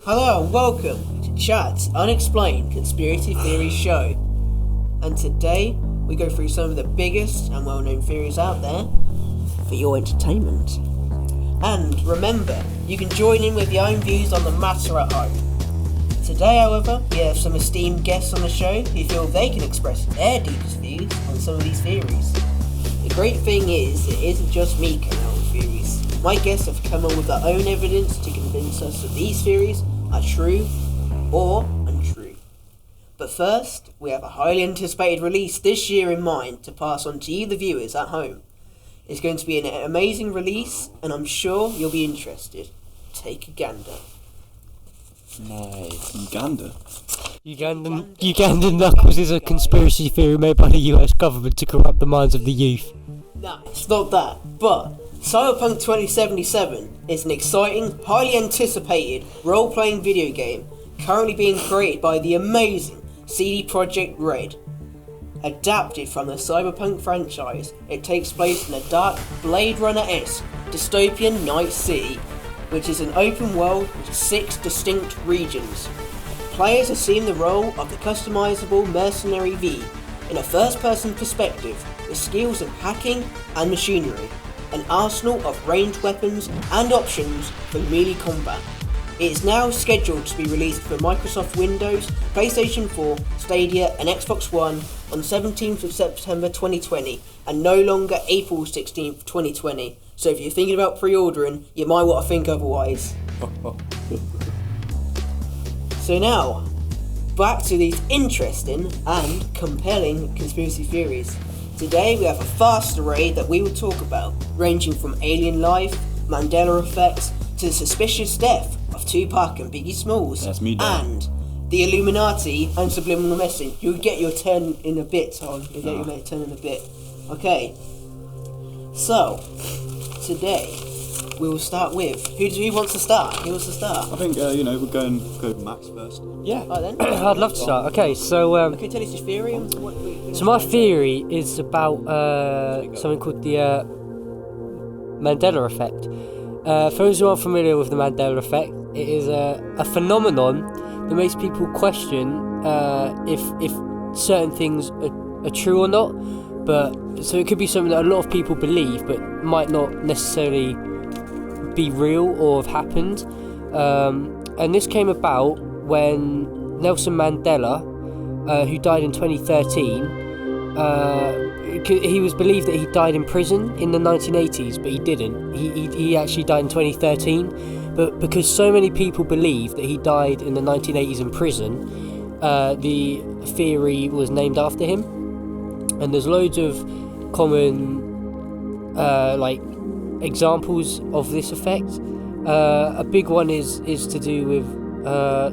Hello and welcome to Chat's Unexplained Conspiracy Theories Show. And today we go through some of the biggest and well-known theories out there for your entertainment. And remember, you can join in with your own views on the matter at home. Today, however, we have some esteemed guests on the show who feel they can express their deepest views on some of these theories. The great thing is, it isn't just me coming out with theories. My guests have come up with their own evidence to convince us that these theories are true or untrue. But first, we have a highly anticipated release this year in mind to pass on to you, the viewers at home. It's going to be an amazing release, and I'm sure you'll be interested. Take a gander. Nice. Ugandan Knuckles is a conspiracy theory made by the US government to corrupt the minds of the youth. Nah, it's not that, but Cyberpunk 2077 is an exciting, highly anticipated role-playing video game currently being created by the amazing CD Projekt Red. Adapted from the Cyberpunk franchise, it takes place in a dark, Blade Runner-esque dystopian Night City, which is an open world with 6 distinct regions. Players assume the role of the customizable mercenary V in a first-person perspective with skills in hacking and machinery, an arsenal of ranged weapons and options for melee combat. It is now scheduled to be released for Microsoft Windows, PlayStation 4, Stadia and Xbox One on 17th of September 2020 and no longer April 16th, 2020. So if you're thinking about pre-ordering, you might want to think otherwise. So now, back to these interesting and compelling conspiracy theories. Today we have a vast array that we will talk about, ranging from alien life, Mandela effects, to the suspicious death of Tupac and Biggie Smalls. That's me, Dan. And the Illuminati and subliminal message. You'll get your turn in a bit, Tom. You'll get your turn in a bit. Okay. So, today we will start with who wants to start? Who wants to start? I think we'll go Max first. Yeah, Alright then. I'd love to start. Okay, so Okay, tell us your theory. so my theory is about something called the Mandela effect. For those who aren't familiar with the Mandela effect, it is a phenomenon that makes people question if certain things are true or not. But so it could be something that a lot of people believe, but might not necessarily be real or have happened. And this came about when Nelson Mandela, who died in 2013, he was believed that he died in prison in the 1980s, but he didn't. He actually died in 2013. But because so many people believe that he died in the 1980s in prison, the theory was named after him. And there's loads of common examples of this effect. A big one is to do with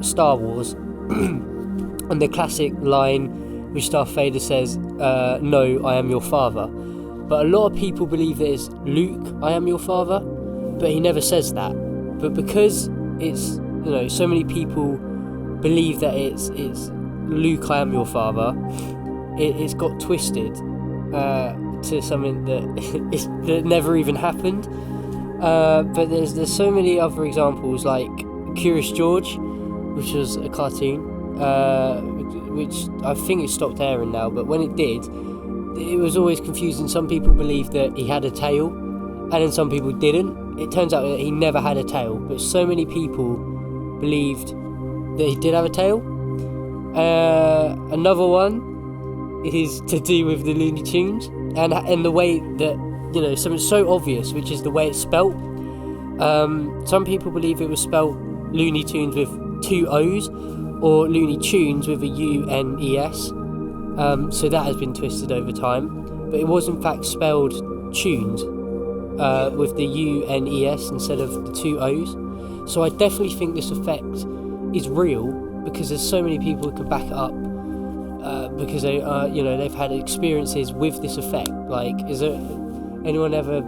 Star Wars and the classic line which Darth Vader says, "No, I am your father." But a lot of people believe that it's Luke, "I am your father," but he never says that. But because it's so many people believe that it's Luke, "I am your father," it's got twisted to something that never even happened. But there's so many other examples, like Curious George, which was a cartoon, which I think it stopped airing now, but when it did, it was always confusing. Some people believed that he had a tail, and then some people didn't. It turns out that he never had a tail, but so many people believed that he did have a tail. Another one is to do with the Looney Tunes and the way that something so obvious, which is the way it's spelt. Some people believe it was spelt Looney Tunes with 2 O's or Looney Tunes with a U-N-E-S. So that has been twisted over time, but it was in fact spelled tunes with the U-N-E-S instead of the 2 O's. So I definitely think this effect is real, because there's so many people who can back it up, because they they've had experiences with this effect. Like, is there anyone ever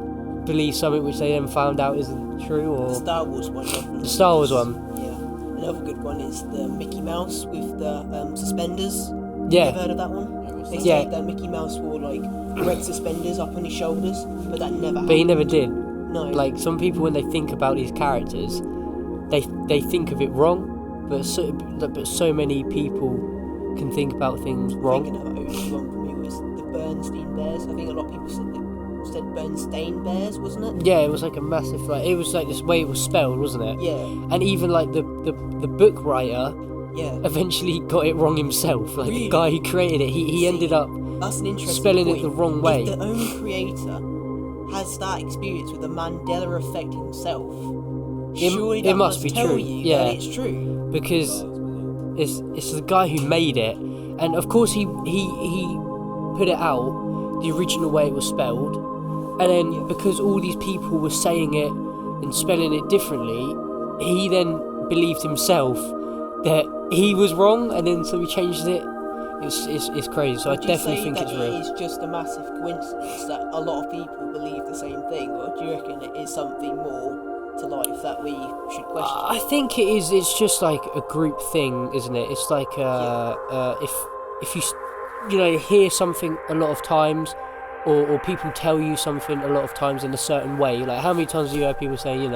believe something which they then found out isn't true? Or The Star Wars one. Definitely. The Star Wars one. Yeah. Another good one is the Mickey Mouse with the suspenders. Yeah. You ever heard of that one? They say that Mickey Mouse wore red suspenders up on his shoulders, but that never happened. But he never did. No. Like, some people, when they think about these characters, they think of it wrong. but so many people can think about things wrong. Thinking of only one for me was the Bernstein Bears. I think a lot of people said Bernstein Bears, wasn't it? Yeah, it was like a massive, like, it was like this way it was spelled, wasn't it? Yeah. And even like the book writer Yeah. eventually got it wrong himself. Like Really? the guy who created it, he See, ended up That's an interesting spelling point. it the wrong way. If the own creator has that experience with the Mandela effect himself, surely that it must be tell true. you Yeah. that it's true. Because it's the guy who made it, and of course he put it out the original way it was spelled, and then because all these people were saying it and spelling it differently, he then believed himself that he was wrong, and then so he changed it. It's crazy. So Would I you definitely say think that it's real. it is just a massive coincidence that a lot of people believe the same thing, or do you reckon it is something more to life that we should question? I think it is. It's just like a group thing, isn't it? It's like if you hear something a lot of times, or people tell you something a lot of times in a certain way. Like how many times do you hear people saying,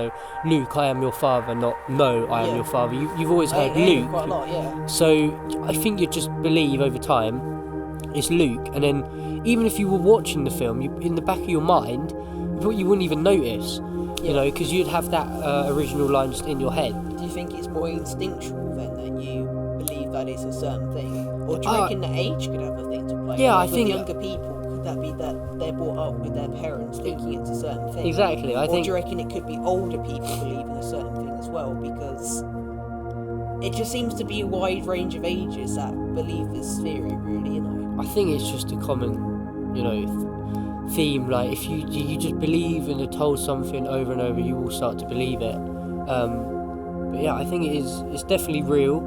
Luke, I am your father, not no, I am your father. You've always heard Luke. Quite a lot, yeah. So I think you just believe over time it's Luke, and then even if you were watching the film, in the back of your mind, you wouldn't even notice. Because you'd have that original line just in your head. Do you think it's more instinctual then that you believe that it's a certain thing? Or do you reckon that age could have a thing to play? Yeah, Like I think with younger people, could that be that they're brought up with their parents thinking it's a certain thing? Exactly, I or think. do you reckon it could be older people believing a certain thing as well? Because it just seems to be a wide range of ages that believe this theory, really, I think it's just a common, theme. Like if you just believe and are told something over and over, you will start to believe it. But yeah, I think it's definitely real.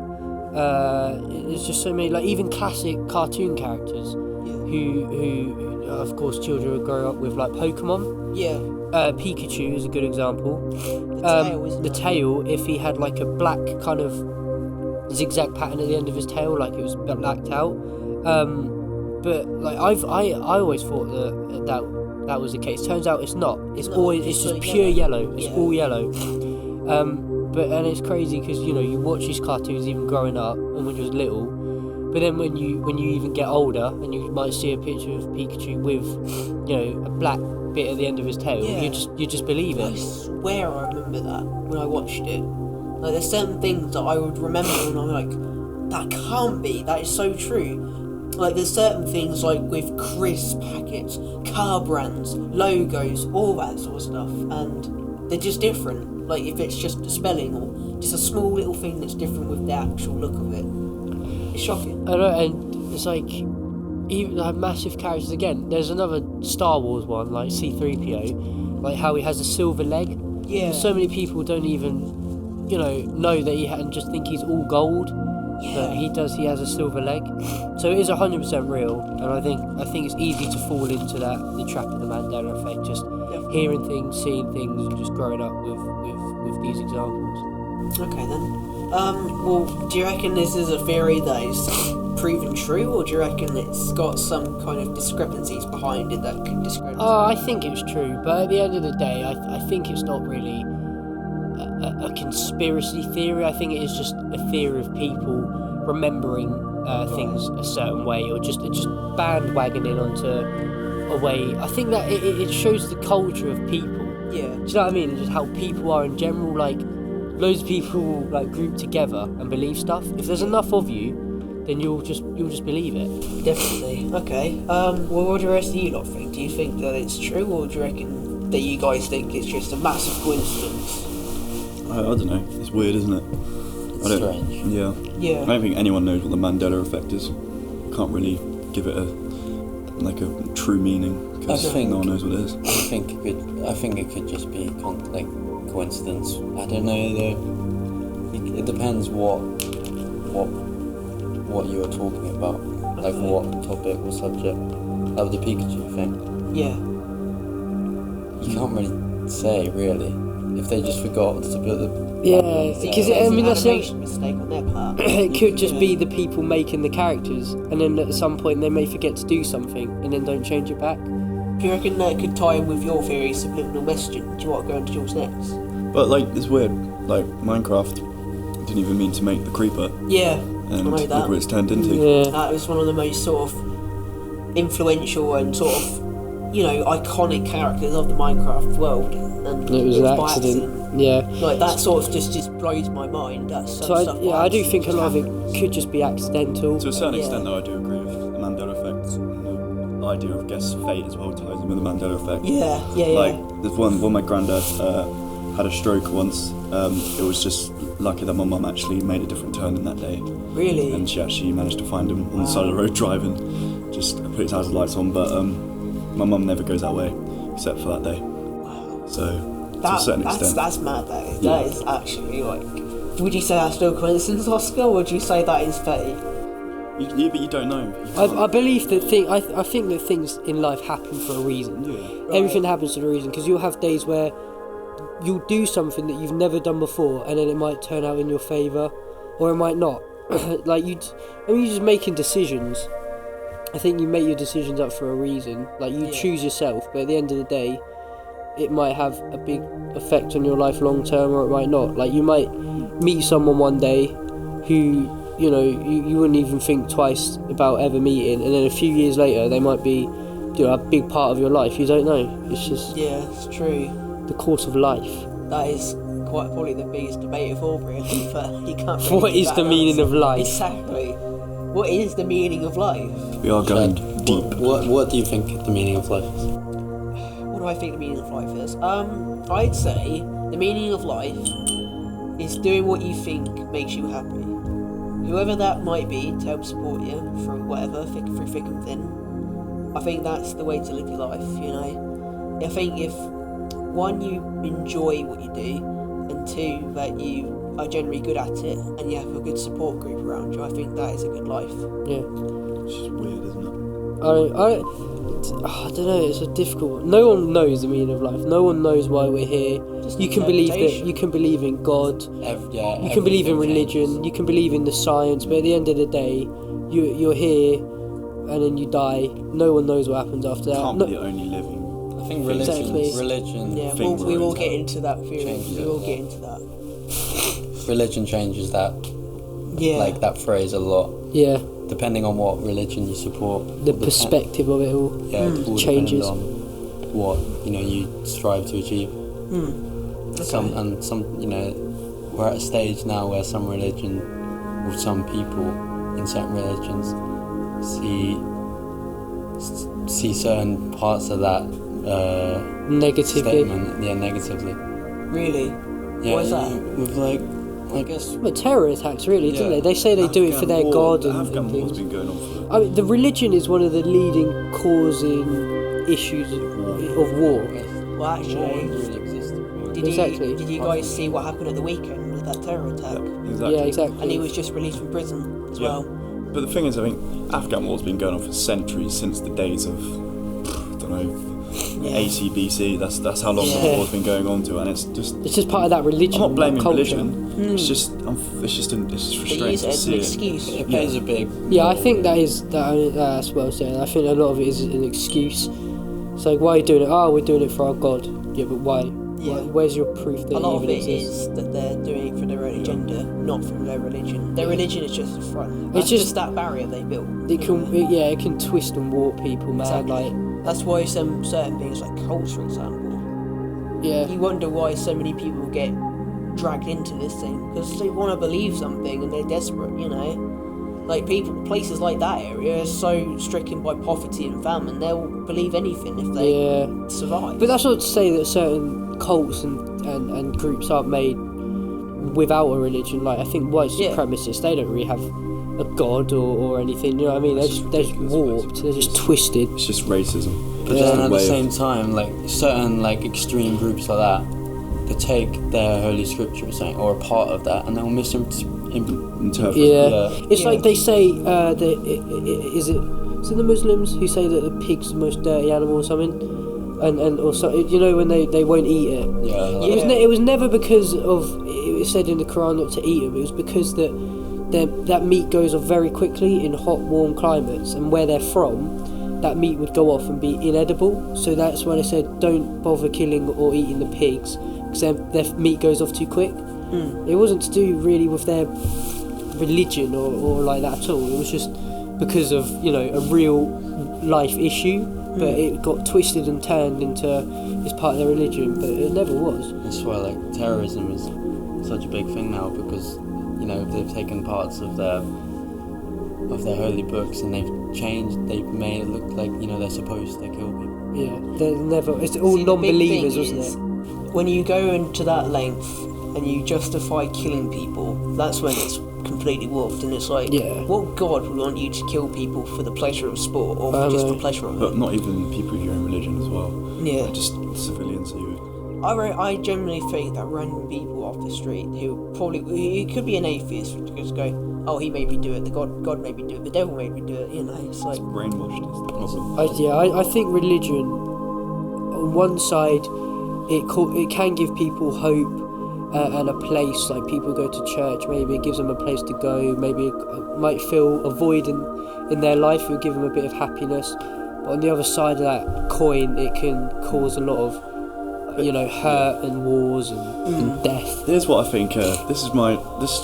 It's just so many, like even classic cartoon characters who of course children would grow up with, like Pokemon. Yeah. Pikachu is a good example. The tail, if he had like a black kind of zigzag pattern at the end of his tail, like it was blacked out. But like I always thought that was the case. Turns out it's not. It's just pure yellow. It's all yellow. And it's crazy because you watch these cartoons even growing up and when you're little, but then when you even get older and you might see a picture of Pikachu with a black bit at the end of his tail, you just believe it. I swear I remember that when I watched it. Like there's certain things that I would remember and I'm like, that can't be. That is so true. Like there's certain things like with crisp packets, car brands, logos, all that sort of stuff, and they're just different. Like if it's just a spelling or just a small little thing that's different with the actual look of it, it's shocking. I know, and it's like even like massive characters again. There's another Star Wars one, like C-3PO, like how he has a silver leg. Yeah. So many people don't even know that he and just think he's all gold. But he has a silver leg, so it is 100% real, and I think it's easy to fall into the trap of the Mandela effect, just hearing things, seeing things, and just growing up with these examples. Okay then. Well, do you reckon this is a theory that is proven true, or do you reckon it's got some kind of discrepancies behind it that could discredit? I think it's true, but at the end of the day, I think it's not really a conspiracy theory. I think it is just a theory of people remembering things a certain way, or just bandwagoning onto a way. I think that it shows the culture of people. Yeah. Do you know what I mean? And just how people are in general. Like loads of people like group together and believe stuff. If there's enough of you, then you'll just believe it. Definitely. Okay. Well, what do the rest of you lot think? Do you think that it's true, or do you reckon that you guys think it's just a massive coincidence? I don't know. It's weird, isn't it? Strange. Yeah. Yeah. I don't think anyone knows what the Mandela effect is. Can't really give it a true meaning because no one knows what it is. I think it could just be coincidence. I don't know though. It depends what you are talking about. Like what topic or subject. Like the Pikachu thing. Yeah. You can't really say really. If they just forgot to put the... Yeah, because that's an mistake on their part. it could just be the people making the characters, and then at some point they may forget to do something, and then don't change it back. Do you reckon that could tie in with your theory, subliminal messaging? Do you want to go into yours next? But it's weird. Like Minecraft, didn't even mean to make the creeper. Yeah, And I know look that. what it's turned into. Yeah. That was one of the most sort of influential and sort of, iconic characters of the Minecraft world. And It was an by accident. Yeah. Like, that sort of just blows my mind. That's some So stuff I do accident think a just lot of happens. it could just be accidental. To a certain Yeah. extent, though, I do agree with the Mandela effect. And the idea of, fate as well ties in with the Mandela effect. Yeah. Like, there's one when my granddad had a stroke once. It was just lucky that my mum actually made a different turn in that day. Really? And she actually managed to find him on the side of the road driving, just put his hazard lights on. But my mum never goes that way, except for that day. So, to a certain extent. That's mad, that is. That is actually, would you say that's still coincidence, Oscar, or would you say that is fate? Yeah, but you don't know. I believe that I think that things in life happen for a reason. Yeah. Everything happens for a reason, because you'll have days where you'll do something that you've never done before, and then it might turn out in your favour, or it might not. Like you're just making decisions. I think you make your decisions up for a reason. Like you choose yourself, but at the end of the day, it might have a big effect on your life long term, or it might not. Like you might meet someone one day who you wouldn't even think twice about ever meeting, and then a few years later they might be a big part of your life. You don't know. It's just It's true. the course of life. That is quite probably the biggest debate of all, really, but you can't really What is give the that meaning answer. of life? Exactly. What is the meaning of life? We are going deep. What do you think the meaning of life is? What do I think the meaning of life is? I'd say the meaning of life is doing what you think makes you happy. Whoever that might be, to help support you through whatever, through thick and thin. I think that's the way to live your life, I think if, one, you enjoy what you do, and two, that you are generally good at it, and you have a good support group around you, I think that is a good life. Yeah. It's just weird, isn't it? I don't know. It's a difficult one. No one knows the meaning of life. No one knows why we're here. Just You can believe that. interpretation. You can believe in God. You can believe in religion. You can believe in the science. But at the end of the day, you're here, and then you die. No one knows what happens after that. Can't No- be the only living. I think religion. Exactly. Religion. Yeah, things we are will intact. get into that theory. Changes We it. will get into that. Religion changes that, Yeah. like that phrase a lot, Yeah. depending on what religion you support. The Or perspective of it all. Yeah, it all changes. depends on what you strive to achieve. Some we're at a stage now where some religion, or some people in certain religions, see certain parts of that Negatively. statement, negatively. Really? Yeah, Why is that? with I guess. But terror attacks, really, don't Yeah. they? They say they do it for their God The and Afghan war's things. been going on for. I mean, the religion is one of the leading causing issues of war. Well, War actually, really exists. Exactly. Did you guys see what happened at the weekend with that terror attack? Exactly. Yeah, exactly. And he was just released from prison as Yeah. well. But the thing is, I think Afghan war's been going on for centuries, since the days of, I don't know, ACBC. That's how long Yeah. the war's been going on to, and it's just. It's just part of that religion. I'm not blaming culture. religion. It's just They frustrating use to it as see an it. excuse. It plays a big. Yeah, I think that's well said. I think a lot of it is an excuse. It's like, why are you doing it? Oh, we're doing it for our God. Yeah, but why? Yeah. Where's your proof that A lot it of even it exists? is that they're doing it for their own agenda, not for their religion. Their religion is just a front. That's just- just that barrier they built. It can twist and warp people, man. Exactly. Like, That's why some certain things like cults, for example, yeah, you wonder why so many people get dragged into this thing because they want to believe something and they're desperate, Like places like that area are so stricken by poverty and famine, they'll believe anything if they yeah. survive. But that's not to say that certain cults and groups aren't made without a religion. Like, I think white Yeah. supremacists, they don't really have a god or anything. You know what I mean? They're just warped. They're just twisted. It's just racism. But Just then a at the way of- same time, like certain extreme groups like that, they take their holy scripture or something, or a part of that, and they'll interpret. Yeah. It's Yeah. like they say that is it the Muslims who say that the pig's the most dirty animal or something, and also when they won't eat it. Yeah. It was never because of it was said in the Quran not to eat it. It was because that meat goes off very quickly in hot, warm climates, and where they're from, that meat would go off and be inedible. So that's why they said don't bother killing or eating the pigs because their meat goes off too quick. It wasn't to do really with their religion or like that at all. It was just because of, you know, a real life issue, but it got twisted and turned into it's part of their religion, but it never was. That's why like terrorism is such a big thing now, because, you know, they've taken parts of their holy books and they've made it look like, you know, they're supposed to kill people. Yeah, they're never. It's all See, the big non-believers, thing wasn't it? When you go into that length and you justify killing people, that's when it's completely warped, and it's like, what god would want you to kill people for the pleasure of sport or for just the pleasure of it? But not even people of your own religion as well. Yeah. Just civilians who... I generally think that random people off the street who probably, it could be an atheist, who just go, oh, he made me do it, the God made me do it, the devil made me do it, you know, it's like... brainwashed is the problem. I think religion, on one side, it can give people hope and a place, like people go to church, maybe it gives them a place to go, maybe it might fill a void in their life, it will give them a bit of happiness, but on the other side of that coin, it can cause a lot of, you know, hurt and wars and death. Here's what I think. This is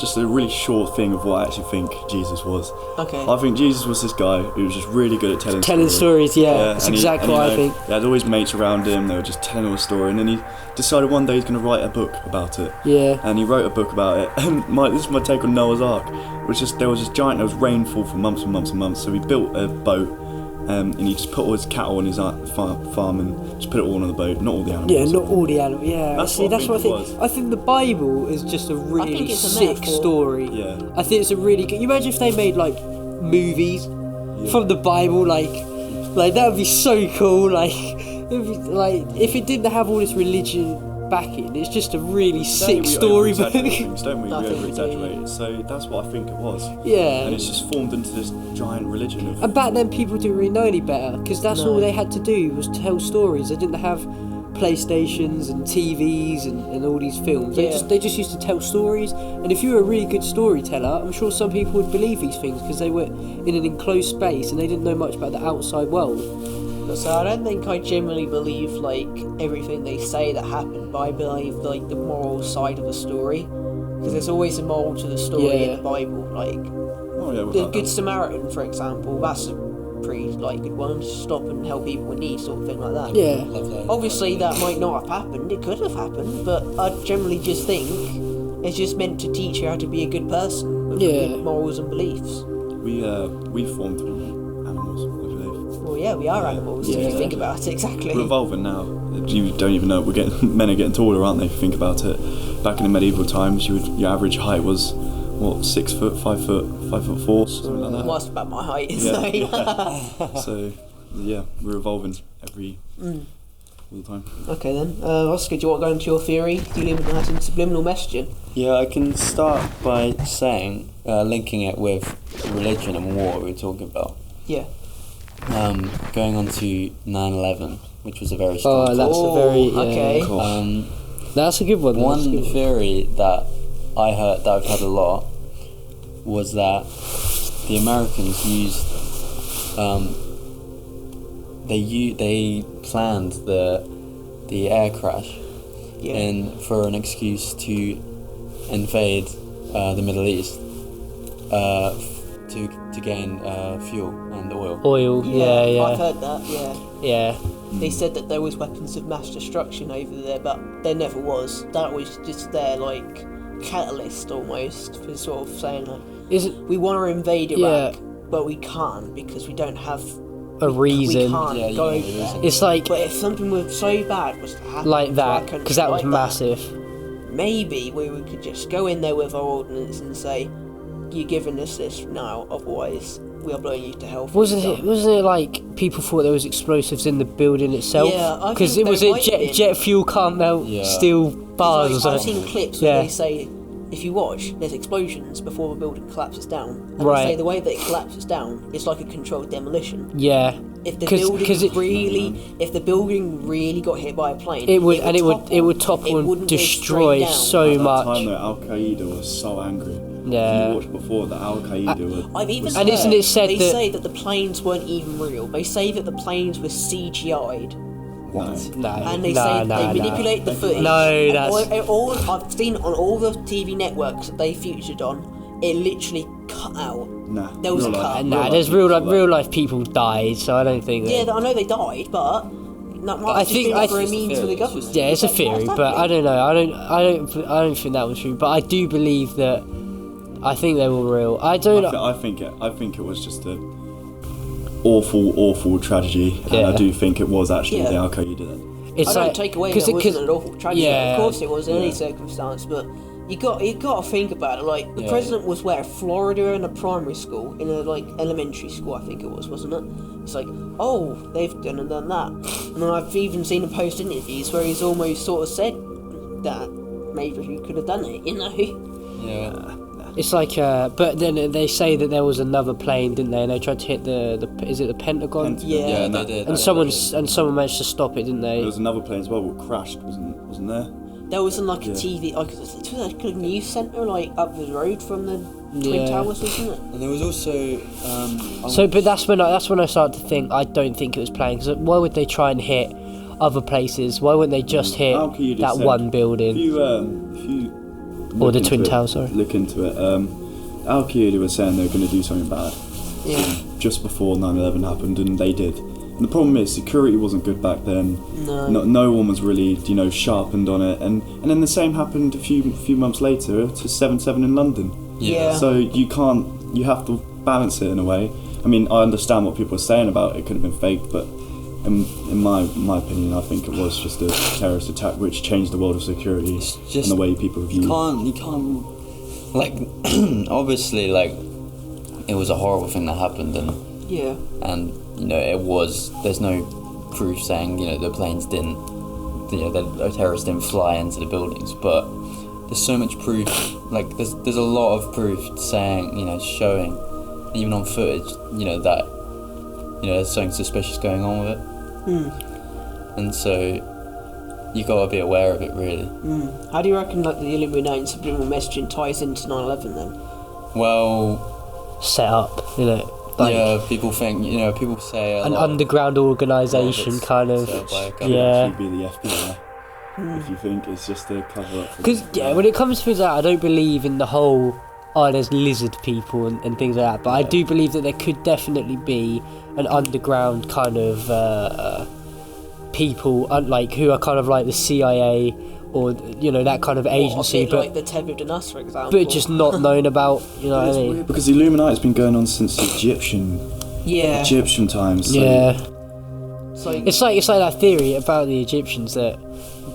just a really short thing of what I actually think Jesus was. Okay. I think Jesus was this guy who was just really good at telling stories. Yeah, that's and exactly what I think. He had always mates around him. They were just telling him a story, and then he decided one day he's going to write a book about it. Yeah. And he wrote a book about it. And this is my take on Noah's Ark. There was this giant. There was rainfall for months and months and months. So he built a boat. And he just put all his cattle on his farm and just put it all on the boat, not all the animals. Yeah, not all the animals. Yeah, that's what I think. I think the Bible is just a really sick story. Yeah. I think it's a really good. You imagine if they made like movies from the Bible, like that would be so cool. Like if it didn't have all this religion backing, it's just a really sick storybook. Don't we over-exaggerate it? So that's what I think it was. Yeah. And it's just formed into this giant religion of... And back then people didn't really know any better, because that's all they had to do was tell stories. They didn't have PlayStations and TVs and all these films. They just used to tell stories, and if you were a really good storyteller, I'm sure some people would believe these things because they were in an enclosed space and they didn't know much about the outside world. So I don't think I generally believe like everything they say that happened, but I believe like the moral side of the story, because there's always a moral to the story in the Bible. Like the Good Samaritan, for example, that's a pretty like good one. Stop and help people in need, sort of thing like that. Yeah. Obviously, that might not have happened. It could have happened, but I generally just think it's just meant to teach you how to be a good person with good morals and beliefs. We formed animals, I believe. Well, yeah, we are animals if you think about it. Exactly. We're evolving now. You don't even know. Men are getting taller, aren't they? If you think about it. Back in the medieval times, your average height was what, 6 foot, 5 foot, 5'4", something like that. Well, that's about my height. So So yeah, we're evolving all the time. Okay then, Oscar, do you want to go into your theory? Do you believe in that in subliminal messaging? Yeah, I can start by saying, linking it with religion and war we were talking about. Yeah. Going on to 9/11, which was a very strong okay. Cool. That's a good one. One theory that I've heard a lot was that the Americans used they planned the air crash for an excuse to invade the Middle East to gain fuel and oil. Yeah. I've heard that. Yeah. They said that there was weapons of mass destruction over there, but there never was. That was just their like catalyst almost for sort of saying like, we want to invade Iraq, but we can't because we don't have a reason. We can't go over there. It's like, but if something was so bad was to happen like that, because that was massive. Maybe we could just go in there with our ordnance and say, "You're giving us this now, otherwise we are blowing you to hell." Wasn't it like people thought there was explosives in the building itself? Yeah, because it was jet fuel can't melt steel bars or something. I've seen clips where they say, if you watch, there's explosions before the building collapses down. And they say the way that it collapses down, it's like a controlled demolition. Yeah. If the building really got hit by a plane, it would topple and destroy so much. At that time, Al Qaeda was so angry. Yeah. You watched before that Al Qaeda I've even and heard, isn't it said they say that the planes weren't even real. They say that the planes were CGI'd What? No, And they say they manipulate the footage. No, And that's- all I've seen on all the TV networks that they featured on. It literally cut out. Nah. There was a real life- cut. Nah, life there's people real like- life people died, so I don't think. Yeah, I know they died, but that might I just think- been I for a think- means for the government. Yeah, it's a theory, but I don't know. I don't think that was true. But I do believe that. I think they were real. I don't. I think it was just a awful tragedy, and I Yeah. do think it was actually Yeah. the Al Qaeda then. It's I don't like take away that because it wasn't an awful tragedy. yeah. Of course, it was in any Yeah. circumstance, but you got to think about it. Like the Yeah. president was where Florida in a primary school, in a like elementary school, I think it was, wasn't it? It's like, oh, they've done and done that, and then I've even seen him post interviews where he's almost sort of said that maybe he could have done it, you know? Yeah. It's like, but then they say that there was another plane, didn't they? And they tried to hit the is it the Pentagon? Yeah. Yeah, and they that- did. And someone managed to stop it, didn't There they? was another plane as well that crashed, wasn't there? There was like a Yeah. TV, like it was like a news centre, like up the road from the Twin Yeah. Towers, wasn't it? And there was also. So, but that's when I started to think. I don't think it was planned. Because why would they try and hit other places? Why wouldn't they just hit Al Qaeda that said- one If building you or look the into Twin it- Towers? Sorry. Look into it. Al Qaeda was saying they were going to do something bad Yeah. just before 9/11 happened, and they did. And the problem is security wasn't good back then. No. No one was really, sharpened on it, and then the same happened a few months later to 7/7 in London. Yeah. So you have to balance it in a way. I mean, I understand what people are saying about it could have been faked, but in my opinion, I think it was just a terrorist attack which changed the world of security just- and the way people view. You can't, like, obviously, like, it was a horrible thing that happened, Yeah. and there's no proof saying, the planes didn't, the terrorists didn't fly into the buildings, but there's so much proof, like, there's a lot of proof saying, showing, even on footage, that, there's something suspicious going on with it. And so, you gotta be aware of it, really. How do you reckon like the Illuminati and subliminal messaging ties into 9/11 then? Well, Set up, like yeah, people think, people say a an lot. underground organisation, It's kind of. set up by a Could government. Yeah. actually be the FBI. If you think it's just a cover up. Because when it comes to that, I don't believe in the whole there's lizard people and things like that. But I do believe that there could definitely be an underground kind of people, like who are kind of like the CIA or that kind of agency, Or like the Tethered and Us, for example. but just not known about. You know what I mean? Because the Illuminati's been going on since Egyptian times. So Yeah. So It's like that theory about the Egyptians that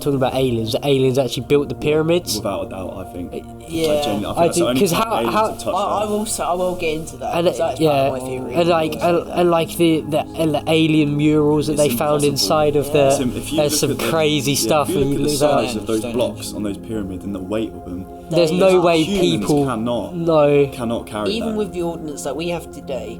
talking about aliens. That aliens actually built the pyramids. Without a doubt, I think. Yeah. Like, genuinely, I think I that's do, the only 'cause time how- aliens how- have touched I that. will get into that. And 'cause that's part of my theory. and like the alien murals that It's they found impossible. inside of Yeah. the If you there's look some at the- crazy stuff. If you and look at the lose out. size of those Stonehenge. blocks on those pyramids and the weight of them, There's They no are way humans people cannot no. carry even that. with the ordnance that we have today,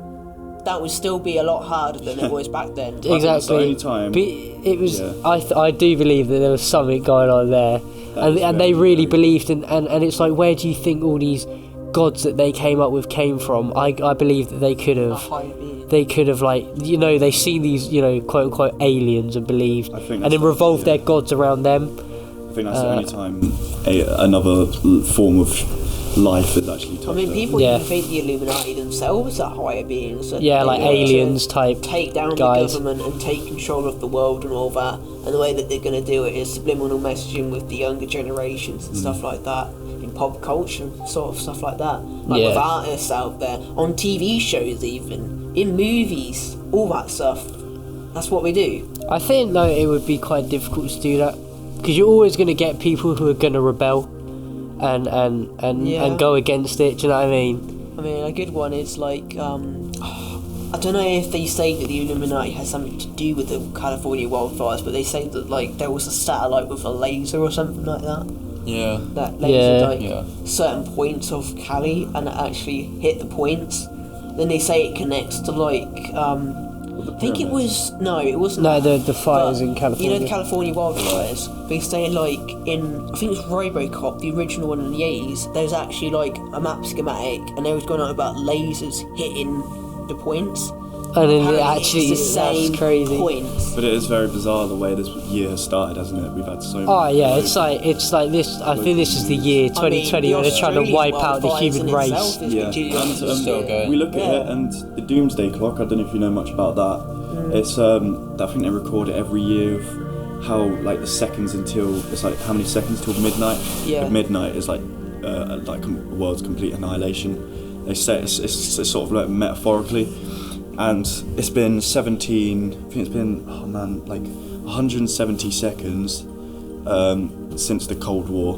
that would still be a lot harder than it was back then. That's the Exactly. only time. But it was. Yeah. I do believe that there was something going on there, That is and they very, really very- believed in. And it's like, where do you think all these gods that they came up with came from? I believe that they could A have. high being. They could have they seen these quote unquote aliens and believed, I think and then that's- revolved yeah. their gods around them. I think that's the only time another form of life has actually touched I mean, that. people Yeah. even think the Illuminati themselves are higher beings. That Yeah, they like want to aliens type take down guys. the government and take control of the world and all that. And the way that they're going to do it is subliminal messaging with the younger generations and stuff like that in pop culture and sort of stuff like that. Like Yeah. with artists out there on TV shows, even in movies, all that stuff. That's what we do. I think though it would be quite difficult to do that because you're always going to get people who are going to rebel Yeah. and go against it. Do you know what I mean? I mean, a good one is like, I don't know if they say that the Illuminati has something to do with the California wildfires, but they say that like there was a satellite with a laser or something like that. Yeah. That lasered Yeah. like Yeah. certain points of Cali and it actually hit the points. Then they say it connects to like, I think it was, no, it wasn't. No, that. the fires But, in California. You know the California wildfires? They say like in, I think it was RoboCop, the original one in the 80s, there was actually like a map schematic and they was going on about lasers hitting the points. And then it apparently actually, it's the same that's crazy. points. But it is very bizarre the way this year has started, hasn't it? We've had so much. Oh yeah, it's like this. I think this is the year 2020 where they're trying to wipe out the human race. Yeah, and Still going. we look at it, and the Doomsday Clock. I don't know if you know much about that. It's I think they record it every year of how like the seconds until it's like how many seconds till midnight. Yeah. At midnight is like the world's complete annihilation. They say it's sort of like metaphorically, and it's been 17. I think it's been like 170 seconds since the Cold War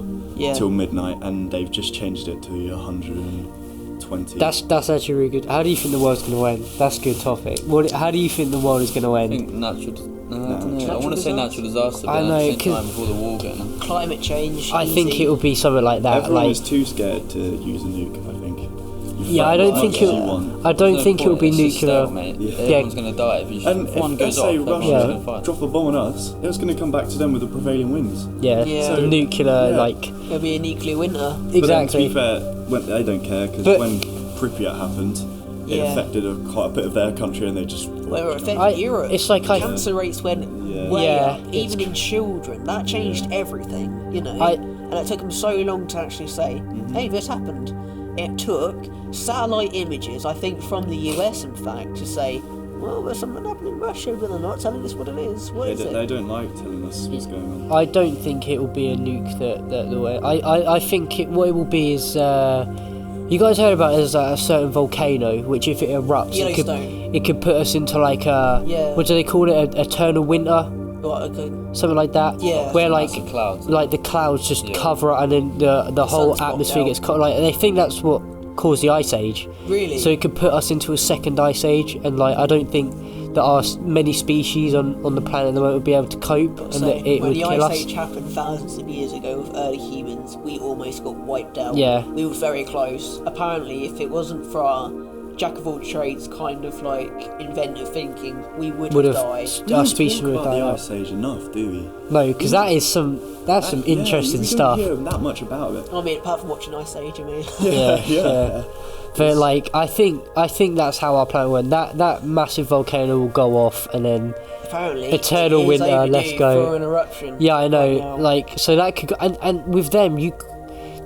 till midnight, and they've just changed it to 120. That's actually really good. How do you think the world's gonna end? That's a good topic. How do you think the world is gonna I end? think I want to say natural disaster, but I know, at the same time, with all the war going on. Climate change. I think it will be something like that. Everyone like is too scared to use a nuke, I think. yeah, I don't think Much as you it. want. I don't think it will be It's just nuclear. stalemate. Yeah. Everyone's going to die if And one if, goes let's off. say Everyone's going to Russia fight. drop a bomb on us, it was going to come back to them with the prevailing winds. Yeah, Yeah. the nuclear Yeah. like It'll be a nuclear winter. But then, to exactly. be fair, they don't care, because But- when Pripyat happened, it Yeah. affected quite a bit of their country, and they just... Where it affected Europe. It's like cancer rates went way Yeah, up, even in children. That changed everything, you know. And it took them so long to actually say, "Hey, this happened." It took satellite images, I think, from the US, in fact, to say, "Well, there's something happening in Russia, but they're not telling us what it is. What is They it?" don't like telling us what's going on. I don't think it will be a nuke that the way. I think what it will be is. You guys heard about there's a certain volcano which, if it erupts, Yellowstone. it could put us into like a Yeah. what do they call it? A eternal winter, Right, okay. something like that. Yeah. Where like Massive clouds. like the clouds just Yeah. cover it, and then the whole sun's blocked atmosphere out. gets cut. Like they think that's what caused the ice age. Really? So it could put us into a second ice age, and like I don't think there are many species on the planet at the moment would be able to cope, and So, that it when would the kill ice us. age happened thousands of years ago with early humans, we almost got wiped out. Yeah. We were very close. Apparently, if it wasn't for our jack of all trades kind of like inventive thinking, we would have died. Our species would have About the died. Ice Age enough, do we? No, because that's some interesting we stuff. don't hear that much about it. I mean, apart from watching Ice Age, I mean. Yeah. But like, I think that's how our planet went. That massive volcano will go off, and then Apparently, Eternal it is winter, overdue let's go. for an eruption. yeah, I know. right now. Like, so that could go, and with them,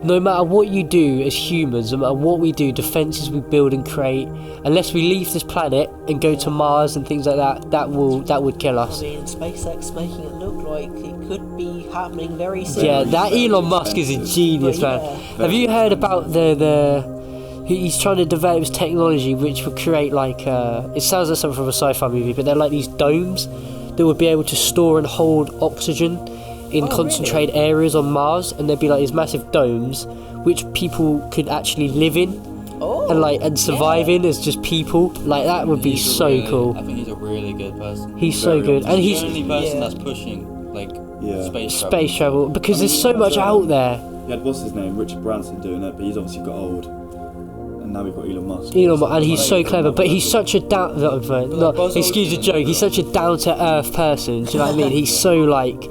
no matter what you do as humans, no matter what we do, defenses we build and create, unless we leave this planet and go to Mars and things like that would kill I us. mean, SpaceX making it look like it could be happening very soon. Yeah, that Elon Musk is a genius, But man. yeah. Have you heard about he's trying to develop his technology which will create like it sounds like something from a sci-fi movie, but they're like these domes that would be able to store and hold oxygen in concentrated areas on Mars, and there'd be like these massive domes which people could actually live in and survive in as just people. Like that would be He's a so really- cool. I think he's a really good person. He's so good, and He's he's the only person Yeah. that's pushing like Yeah. space travel because there's so much out there. He had, what's his name, Richard Branson doing it, but he's obviously got old. And now we've got Elon Musk. And he's so clever, but he's such a Buzz excuse the Aldrin, joke. He's such a down to earth person. Do you know what I mean? He's so like,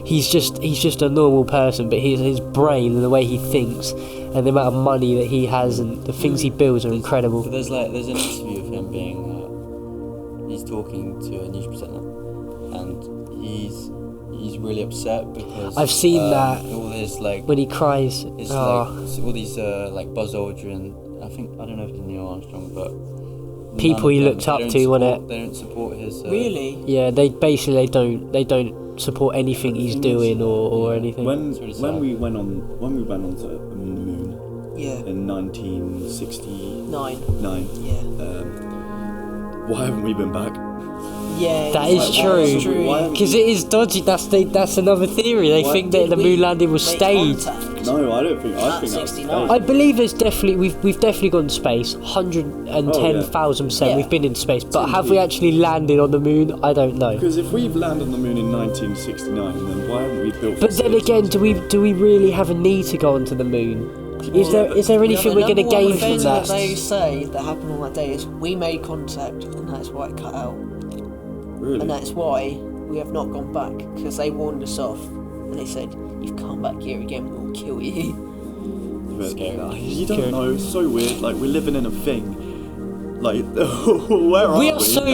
he's just a normal person, but his brain and the way he thinks and the amount of money that he has and the things he builds are incredible. But there's an interview of him being he's talking to a news presenter, and he's really upset because I've seen that all this like when he cries. it's Oh, like all these like Buzz Aldrin. I don't know if it's Neil Armstrong, but People none of he them, looked up they don't to, wasn't support- They don't support his. Really? yeah, they don't support anything he's doing or anything. When really when sad. we went on to the moon Yeah. in 1969, 9. Yeah. why haven't we been back? Yeah. That it's is like, true. that's true. Why- Because it is dodgy. That's another theory. They Why think that the Did moon we landing was make staged. contact? No, I don't think. I At think that's 69. I believe there's definitely we've definitely gone to space, 110,000%. Yeah. We've been in space, but have we actually landed on the moon? I don't know. Because if we've landed on the moon in 1969, then why haven't we built? But then again, do we really have a need to go onto the moon? Is there anything The we're going to number one gain from thing that? they say that happened on that day is we made contact, and that's why it cut out, Really? and that's why we have not gone back because they warned us off, and they said you've come back here again, we'll kill you. But, Scary. you don't know. It's so weird. Like we're living in a thing. Like, where are we?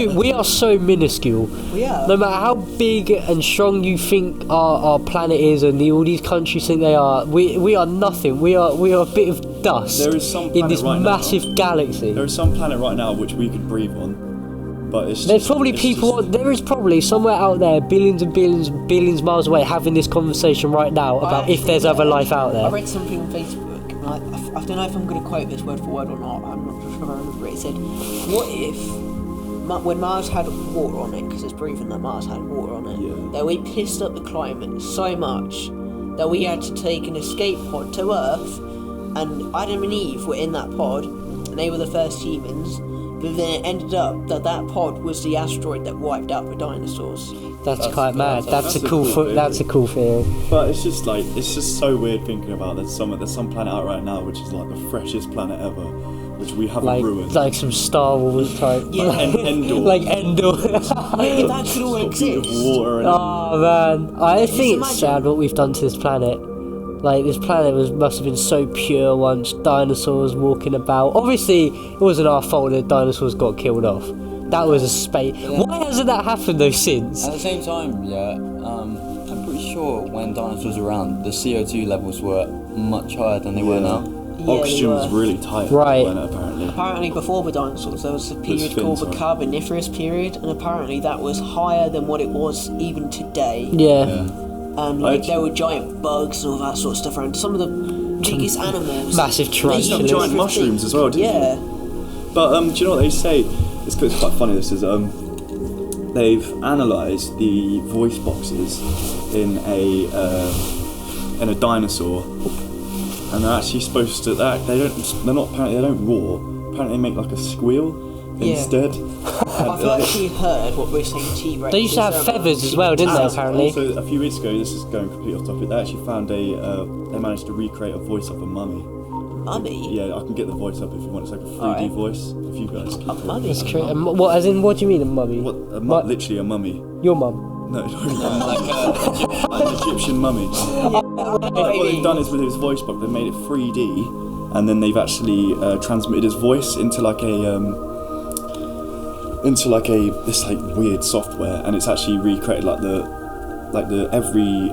We are so minuscule. Yeah. No matter how big and strong you think our planet is, and all these countries think they are, we are nothing. We are a bit of dust There is some in planet this right massive now. galaxy. There is some planet right now which we could breathe on, but it's There's just, probably it's people. just- There is probably somewhere out there, billions and billions and billions miles away, having this conversation right now about if there's other life out I there. read something on Facebook, and I don't know if I'm going to quote this word for word or not. I'm not sure if I remember it. It said, "What if when Mars had water on it, because it's proven that Mars had water on it, Yeah. that we pissed up the climate so much that we had to take an escape pod to Earth, and Adam and Eve were in that pod, and they were the first humans." But then it ended up that pod was the asteroid that wiped out the dinosaurs. That's quite mad. That's a cool. theory. That's a cool theory. But it's just like, it's just so weird thinking about there's some planet out right now which is like the freshest planet ever, which we haven't ruined. Like some Star Wars type. Yeah. Endor. Like Endor. Like, if that could all Got beautiful exist. water and Oh man, I think imagine- it's sad what we've done to this planet. Like this planet must have been so pure once. Dinosaurs walking about. Obviously, it wasn't our fault that dinosaurs got killed off. That was a space. Why hasn't that happened though since? At the same time, I'm pretty sure when dinosaurs were around, the CO2 levels were much higher than they were now. Yeah, oxygen they was were. really tight. Right. Apparently. Apparently, before the dinosaurs, there was a period fins, called the right? Carboniferous period, and apparently that was higher than what it was even today. Yeah. And like, there were giant bugs and all that sort of stuff around. Some of the biggest animals. Massive They eat tarantulas. Some different giant mushrooms things. as well, didn't Yeah. you? But do you know what they say? It's quite funny. This is they've analysed the voice boxes in a dinosaur, and they're actually supposed to. They don't roar. Apparently, they make like a squeal Yeah. instead. I've actually heard what we're saying T-Rex. They used to have feathers as well, didn't they? Apparently. Also, a few weeks ago, this is going completely off topic. They actually found they managed to recreate a voice of a mummy. Mummy? Yeah, I can get the voice up if you want. It's like a 3D Alright. voice. If you guys keep A it. mummy? That's crazy. What? As in, what do you mean a mummy? What? Literally a mummy. Your mum? No, Like an Egyptian mummy. What they've done is with his voice box, they've made it 3D, and then they've actually transmitted his voice into like this like weird software, and it's actually recreated like every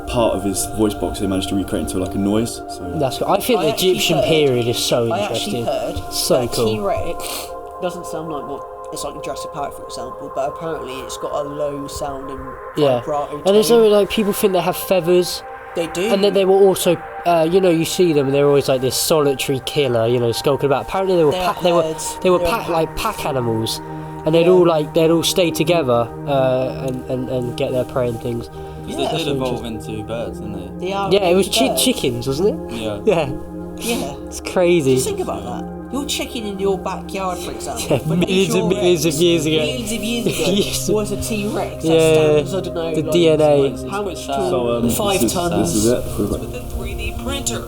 part of his voice box. They managed to recreate into like a noise. So That's. I think I the actually Egyptian heard- period is so I actually interesting. heard So that cool. T-Rex doesn't sound like what it's like in Jurassic Park, for example, but apparently it's got a low sounding Yeah. vibrato And there's tone. always like people think they have feathers. They do. And then they were also, you see them, and they're always like this solitary killer, skulking about. Apparently, they were They are pack, they were herds. they were They are pack like pack animals, and they'd all stay together and get their prey and things. Because Yeah. they did evolve into birds, didn't They are Yeah, it was birds. chickens, wasn't it? they? Yeah. Yeah, Yeah. it's crazy. Just think about that. You're chicken in your backyard, for example. Yeah, but millions and Nature millions of Rex, years ago. Millions of years ago. Yes. Was a T-Rex. That Yeah, stands, I don't know. the like, DNA. How much It's tall? So 5 this tons. is it. With a 3D printer.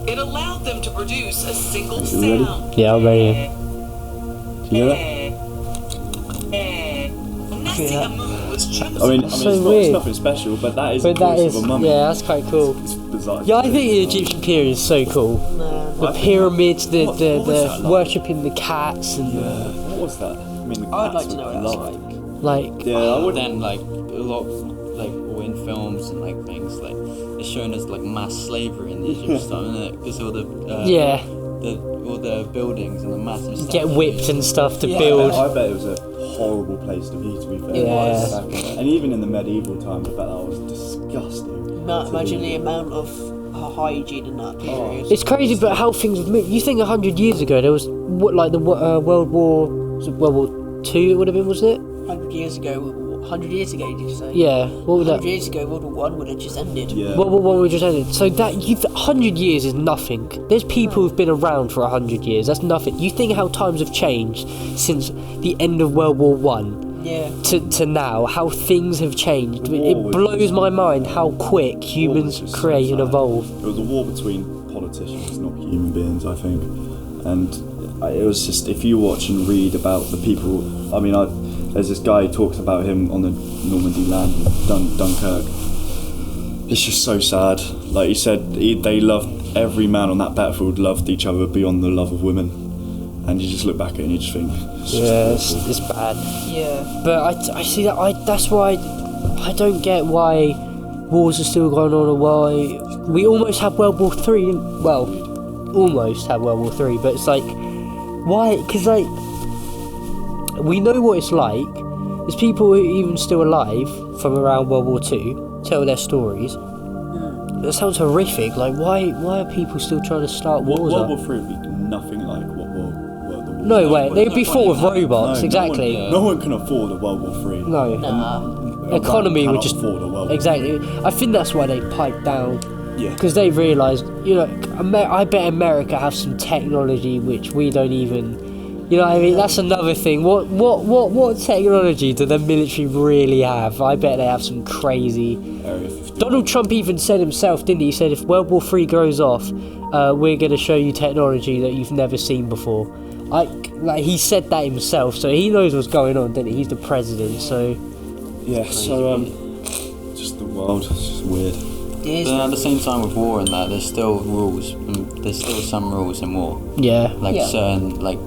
It allowed them to produce a single You ready? sound. Yeah, I'm ready. Do you hear that? Nesting a moon was chosen. I mean, So it's weird. nothing special, but that is But the that voice is, of a mummy. yeah, that's quite cool. It's bizarre. Yeah, I think the Egyptian period is so cool. The pyramids, What was the that like? worshipping the cats, and What was that? I mean, the I'd like cats to know were what that's loved. like. like Yeah, I But would. then like a lot of, like in films and like things like it's shown as like mass slavery in the Egyptian stuff, isn't it? Because all the yeah, all the buildings and the massive stuff. get whipped and stuff to Yeah. build. I bet it was a horrible place to be fair. Yeah. Back in the- And even in the medieval times, I bet that was disgusting. Imagine the amount of hygiene in that period. It's crazy, but how things have moved. You think 100 years ago there was what, like the World War, was it World War Two? It would have been, wasn't it? 100 years ago, did you say? Yeah. What was 100 that? years ago, World War One would have just ended. Yeah. World War One we just ended. So that 100 years is nothing. There's people who've been around for 100 years. That's nothing. You think how times have changed since the end of World War One. Yeah. To now, how things have changed. War It was blows just- my mind how quick War was humans just so create and sad. evolve. It was a war between politicians, not human beings, I think. And it was just, if you watch and read about the people, there's this guy who talks about him on the Normandy land, Dunkirk. It's just so sad. Like he said, they loved, every man on that battlefield loved each other beyond the love of women. and you just look back at it and you just think, Yeah, it's bad. Yeah. But I see that. That's why I don't get why wars are still going on, or why we almost had World War Three. Well, almost had World War Three, but it's like, why? Because like we know what it's like. There's people who are even still alive from around World War Two tell their stories. That sounds horrific. Like, why are people still trying to start wars? World War Three would be nothing like what the war. No way, they'd be full of point in that. robots. Exactly. No one can afford a World War Three. No. Nah. Economy would just afford a World War. exactly. I think that's why they piped down. Yeah. Because they realised, I bet America have some technology which we don't even. You know what I mean? That's another thing. What technology do the military really have? I bet they have some crazy. Area 51. Donald Trump even said himself, didn't he? He said if World War III goes off, we're going to show you technology that you've never seen before. Like he said that himself, so he knows what's going on, doesn't he? He's the president, so. Yeah. So just the world. It's just weird. It is. But at the same time with war and that, there's still rules. There's still some rules in war. Yeah. Like Yeah. certain, like,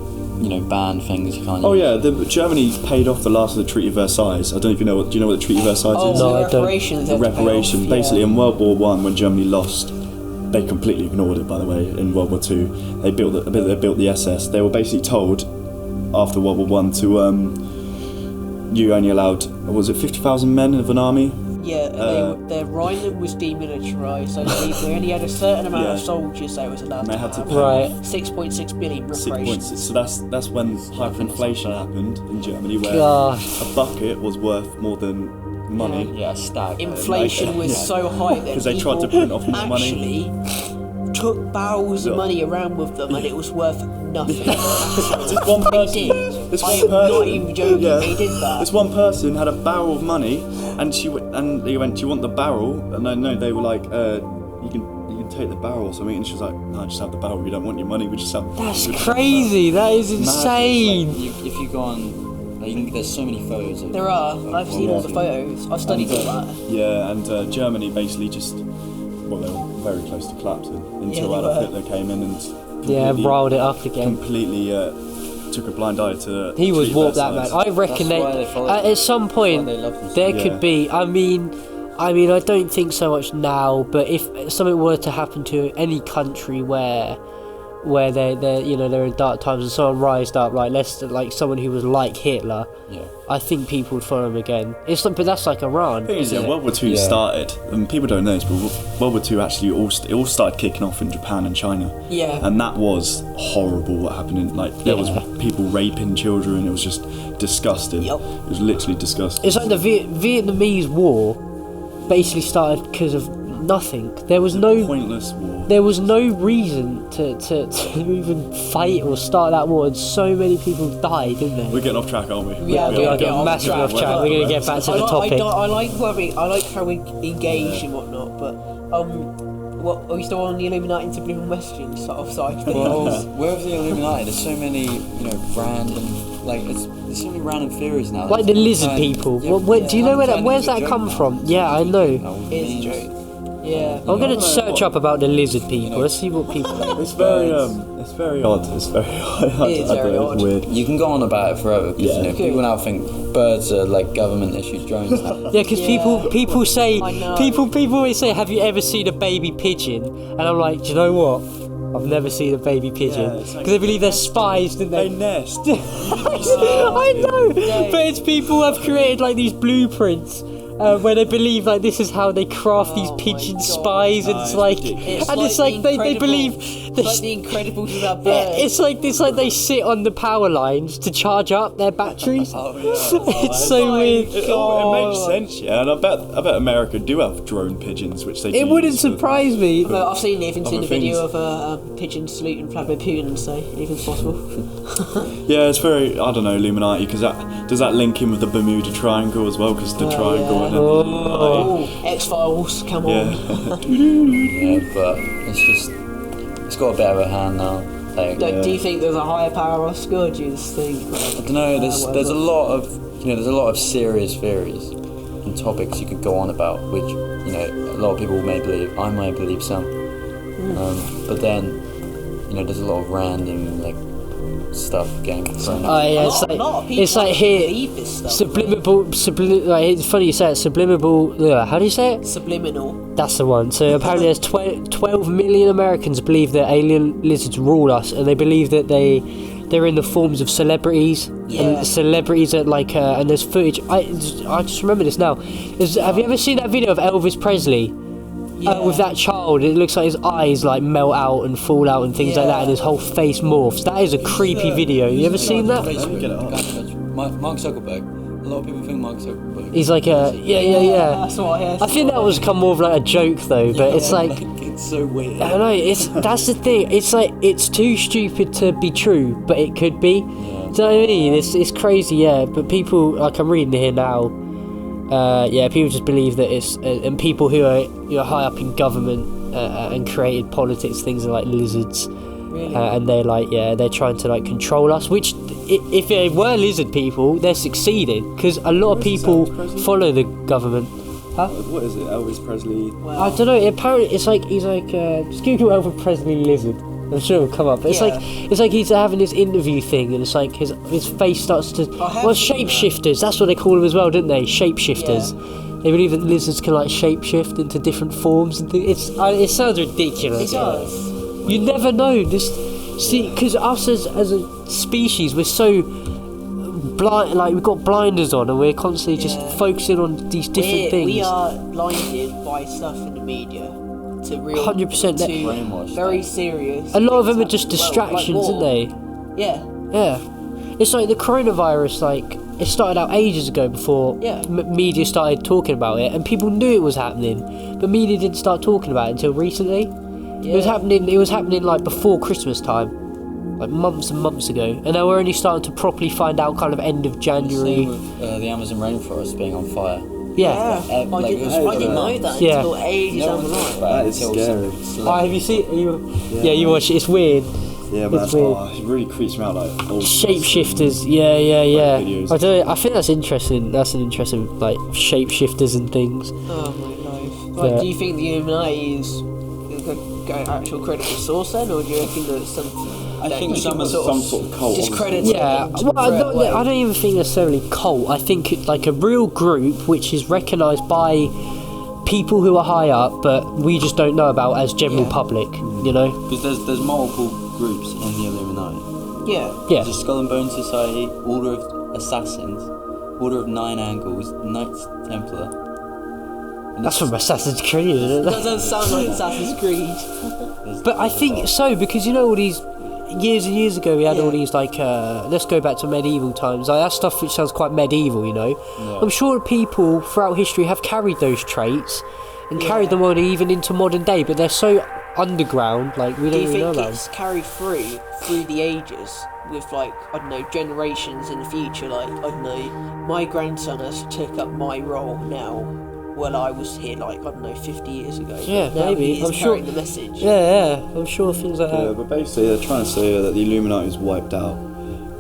ban things you can't Oh use. yeah, Germany paid off the last of the Treaty of Versailles. I don't know if you know what. Do you know what the Treaty of Versailles Oh, is? No, I the don't. reparations. The they have to pay reparation. off, Basically, yeah. in World War One, when Germany lost, they completely ignored it. By the way, in World War Two, they built the SS. They were basically told after World War One to you only allowed, was it 50,000 men of an army? Yeah, their Rhineland was demilitarised, so they only had a certain amount of Yeah. soldiers they was allowed And they to had to have. pay Right. 6.6 billion reparations. 6.6. So that's when hyperinflation happened in Germany, where Gosh. a bucket was worth more than money. Yeah, a stag. Inflation was Yeah. so high that 'Cause they tried to print off more money. actually took barrels of Yeah. money around with them, and it was worth nothing. Just one They person. did. This I one am not person. even joking. Yeah. They did that. This one person had a barrel of money, and they went, "Do you want the barrel?" And no, they were like, "You can take the barrel or something." And she was like, "No, just have the barrel. We don't want your money. We just have." That's we just have crazy. That is Mad. insane. If you go on, like, there's so many photos of. There are. I've seen all the Yeah. photos. I've studied all that. Yeah, and Germany basically just, well, they were very close to collapsing until Yeah, they Adolf were. Hitler came in and Yeah, completely- riled it up again. completely took a blind eye to. He was treat warped, their that man. sides. I reckon That's why they followed him. at some point That's why they loved him so there much. could Yeah. be. I mean, I don't think so much now. But if something were to happen to any country where they're they're in dark times and someone rised up, like someone who was like Hitler, Yeah. I think people would follow him again. But that's like Iran. The thing is, isn't it? World War II Yeah. started, and people don't know this, but World War II actually it all started kicking off in Japan and China. Yeah. And that was horrible what happened in, there was Yeah. people raping children, it was just disgusting. Yup. It was literally disgusting. It's like the Vietnamese War basically started because of nothing. There was no Pointless war. There was no reason to even fight or start that war, and so many people died, didn't We're they? getting off track, aren't we? Yeah, we are getting massively off track. We're gonna get back to the topic. I like how we engage and whatnot, but what are we still on the Illuminati and subliminal messaging sort of side of things? Well, where was the Illuminati? There's so many, random, there's so many random theories now. Like the lizard people. Yeah, Do you know I'm where's trying that to come joke from? now. Yeah, I know. It is a joke. Yeah. I'm gonna know search what- up about the lizard people. Let's see what people. It's very odd. It's very odd. It is very odd. It's weird. You can go on about it forever because Yeah. people now think birds are like government issued drones now. Yeah, because people say I know. people always say, "Have you ever seen a baby pigeon?" And I'm like, do you know what? I've never seen a baby pigeon Yeah, it's because like- they believe they're spies, don't They they? nest. I know, but it's people who have created like these blueprints where they believe like this is how they craft these Oh my pigeon God. spies, and Oh, it's it's like, ridiculous. and it's like they believe It's they like the Incredibles without yeah, birds. it's like they sit on the power lines to charge up their batteries. Oh yeah. It's so weird. It makes sense, yeah, and I bet America do have drone pigeons, which they. It do wouldn't use for- surprise me. No, I've seen even seen Other a video things. of a pigeon saluting Vladimir Putin, so anything's possible. Yeah, it's very. I don't know, Illuminati, because does that link in with the Bermuda Triangle as well? Because the triangle yeah. and then Oh, X-Files, come on. yeah. Yeah, but it's got a bit of a hand now. Like, Do you think there's a higher power or do you just think? I don't know. There's a lot of serious theories and topics you could go on about, which a lot of people may believe. I might believe some, but then there's a lot of random stuff getting thrown Oh out. yeah, a lot of people it's like actually here, believe this stuff. like it's funny you say it, subliminal. How do you say it? Subliminal. That's the one. So apparently, there's 12 million Americans believe that alien lizards rule us, and they believe that they're in the forms of celebrities. Yeah. And celebrities are like, and there's footage. I just remember this now. Have you ever seen that video of Elvis Presley? With that child, it looks like his eyes like melt out and fall out and things like that, and his whole face morphs. That is a creepy video. You ever seen that? Mark Zuckerberg. A lot of people think Mark Zuckerberg. He's like a yeah. That's what I heard. I think that was come more of like a joke though, but it's like It's so weird. I don't know. That's the thing. It's like it's too stupid to be true, but it could be. Do you know what I mean? It's crazy, yeah. But people, like I'm reading here now, people just believe that it's and people who are high up in government and created politics, things are like lizards. Really? And they're like, they're trying to like control us. Which, if they were lizard people, they're succeeding because a lot of people follow the government. Huh? What is it? Elvis Presley. I don't know. Apparently, it's like he's like just Google Elvis Presley lizard. I'm sure it'll come up. But it's like he's having this interview thing, and it's like his face starts to. Well, shapeshifters. That's what they call them as well, don't they? Shapeshifters. Yeah. They believe that lizards can like shapeshift into different forms and things. It sounds ridiculous. It does. You never know this. See, because us as a species, we're so blind. Like we've got blinders on, and we're constantly just focusing on these different things. We are blinded by stuff in the media to real 100%. to very serious. A lot of them are things just happening. distractions, Like aren't they? Yeah. Yeah. It's like the coronavirus. Like it started out ages ago before media started talking about it, and people knew it was happening, but media didn't start talking about it until recently. It was happening like before Christmas time, like months and months ago, and now we're only starting to properly find out kind of end of January. Same with the Amazon rainforest being on fire. Yeah. I didn't know that until ages down the line. That is scary. Have you seen? You watch it. It's weird. Yeah, but It's weird. it really creeps me out. Like old Shapeshifters. Yeah. videos. I don't know, I think that's interesting. That's an interesting like shapeshifters and things. Oh my life. Like, do you think the Illuminati is an actual credible source then, or do you reckon that some? I think some sort of cult. Discredit. Yeah, well, I don't even think necessarily cult. I think it's like a real group which is recognised by people who are high up, but we just don't know about as general public. You know, because there's multiple groups in the Illuminati. Yeah. Yeah. There's the Skull and Bone Society, Order of Assassins, Order of Nine Angles, Knights Templar. That's from Assassin's Creed, isn't it? That doesn't sound like Assassin's Creed. But I think so, because you know all these years and years ago we had all these like let's go back to medieval times, like that stuff which sounds quite medieval, you know. I'm sure people throughout history have carried those traits and carried them on even into modern day, but they're so underground, like we don't even know Do you about think it's carried through the ages with like, I don't know, generations in the future? Like, I don't know, my grandson has took up my role now. Well, I was here like, I don't know, 50 years ago. Yeah, now maybe. He's I'm sure. carrying the message. Yeah, I'm sure things like Yeah, that. but basically they're trying to say that the Illuminati was wiped out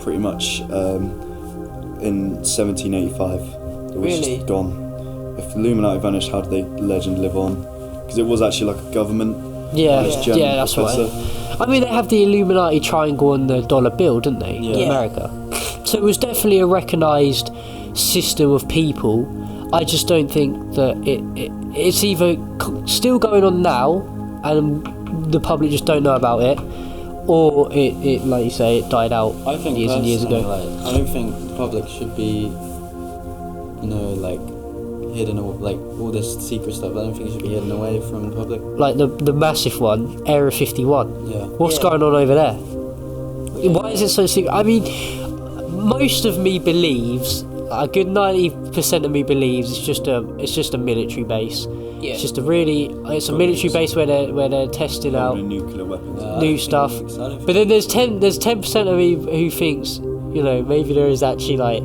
pretty much in 1785. It was Really? just gone. If the Illuminati vanished, how did the legend live on? Because it was actually like a government. Yeah, this German that's professor. right. I mean, they have the Illuminati triangle on the dollar bill, didn't they? Yeah. In America. So it was definitely a recognised system of people. I just don't think that it's either still going on now and the public just don't know about it, or it like you say, it died out I think years and years ago. I don't think the public should be, like hidden or like all this secret stuff. I don't think it should be hidden away from the public. Like the massive one, Area 51. Yeah. What's going on over there? Why is it so secret? I mean, most of me believes, a good 90% of me believes it's just a military base. Yeah. It's just a military base where they're testing out Nuclear weapons. new stuff. But then there's 10% of me who thinks, maybe there is actually like,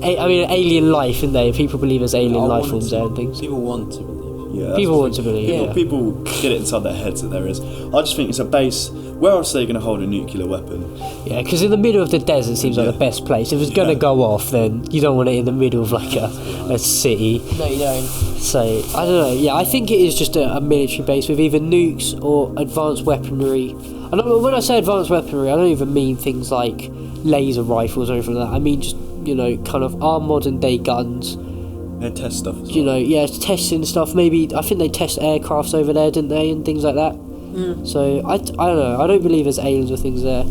alien life in there. People believe there's alien life forms there and things. People want to believe. Yeah, that's People the want to thing. believe. Yeah. People get it inside their heads that there is. I just think it's a base. Where else are they going to hold a nuclear weapon? Yeah, because in the middle of the desert seems like the best place. If it's going to go off, then you don't want it in the middle of like a city. No, you don't. So, I don't know. Yeah, I think it is just a military base with either nukes or advanced weaponry. And when I say advanced weaponry, I don't even mean things like laser rifles or anything like that. I mean just, kind of our modern day guns. They test stuff as well. It's testing stuff. Maybe, I think they test aircrafts over there, didn't they, and things like that. So, I don't know. I don't believe there's aliens or things there.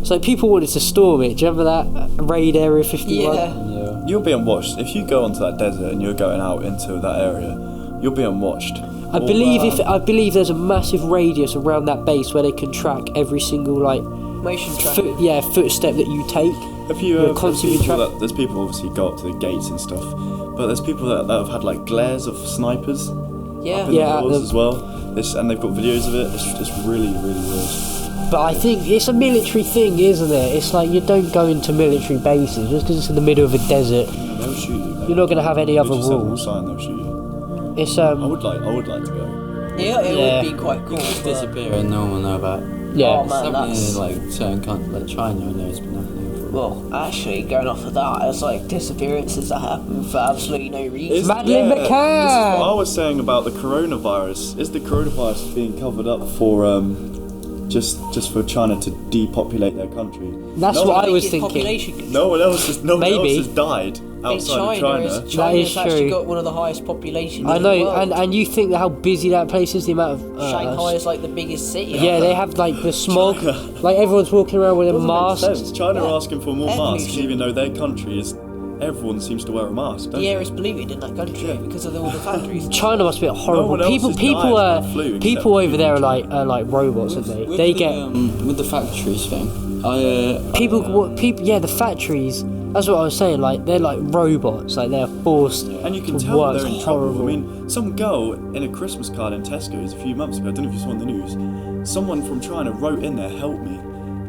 So, people wanted to storm it. Do you remember that? Raid Area 51? Yeah. You're being watched. If you go onto that desert and you're going out into that area, you're being watched. I believe there's a massive radius around that base where they can track every single Motion tracking. footstep that you take. Have you You're constantly there's people obviously go up to the gates and stuff, but there's people that have had like glares of snipers Yeah. up in the walls as well. And they've got videos of it. It's really, really weird. But I think it's a military thing, isn't it? It's like you don't go into military bases just because it's in the middle of a desert. They'll shoot you. You're not going to have any other rules. Sign, they'll shoot you. It's I would like to go. Yeah, it Yeah. would be quite cool. You could but- disappear and no one will know about it. yeah. Oh, man, Something that's... in like certain countries, like China, I know it's been happening for. Well, actually, going off of that, it's like disappearances that happen for absolutely no reason. Madeleine This is McCann! what I was saying about the coronavirus. Is the coronavirus being covered up for just for China to depopulate their country? That's No what one- I was Make it thinking. population control. No one else Maybe. has died outside of China. That China's is actually true. got one of the highest populations I in know, the world. and you think that how busy that place is, the amount of... Shanghai is like the biggest city. Yeah, they have like the smog. Like everyone's walking around with a Doesn't mask. make sense. China Yeah. are asking for more Everyone masks, should. even though their country is. Everyone seems to wear a mask. Don't The air they? is polluted in that country Yeah. because of all the factories. China must be horrible. one else people, has people, died from the flu people except over there people are like robots, aren't they? They get with the factories thing. the factories. That's what I was saying. Like they're like robots. Like they're forced And you can to tell work they're in trouble. horrible. I mean, some girl in a Christmas card in Tesco's a few months ago, I don't know if you saw on the news, someone from China wrote in there, "Help me,"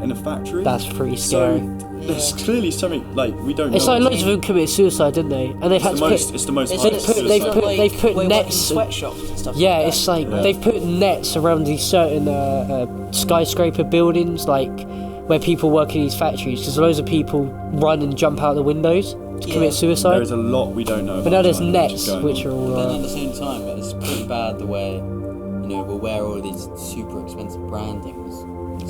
in a factory. That's pretty scary. So there's clearly something like we don't It's know. like loads of them commit suicide, didn't they? And they've had to put. It's the most It's highest like- they've suicide. put- like, they've put we're nets- working sweatshops and stuff. Yeah, like it's that. like they've put nets around these certain skyscraper buildings, like where people work in these factories, because loads of people run and jump out the windows to Yeah. commit suicide. There is a lot we don't know. But about now there's China, nets, going which on. are all. But then at the same time, it's pretty bad the way, we'll wear all these super expensive brandings.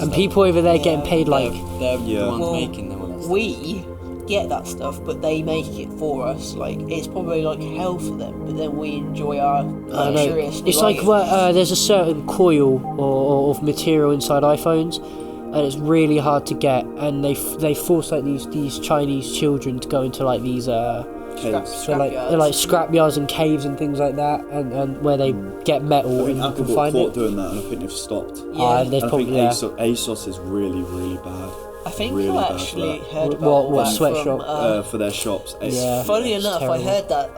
And people over there getting paid like. They're Yeah. the ones Well, making them all that stuff. we get that stuff, but they make it for us. Like it's probably like hell for them, but then we enjoy our I know. luxurious It's like life. there's a certain coil or of material inside iPhones, and it's really hard to get. And they force like these Chinese children to go into like these Caves. they're like scrapyards and caves and things like that, and where they get metal I and think you Apple can got find caught it. doing that, and I think they've stopped. Yeah. They've And I probably think ASOS is really, really bad. I think really I bad for actually that. heard about What all that sweatshop? from, For their shops. Yeah. Funny It's enough, terrible. I heard that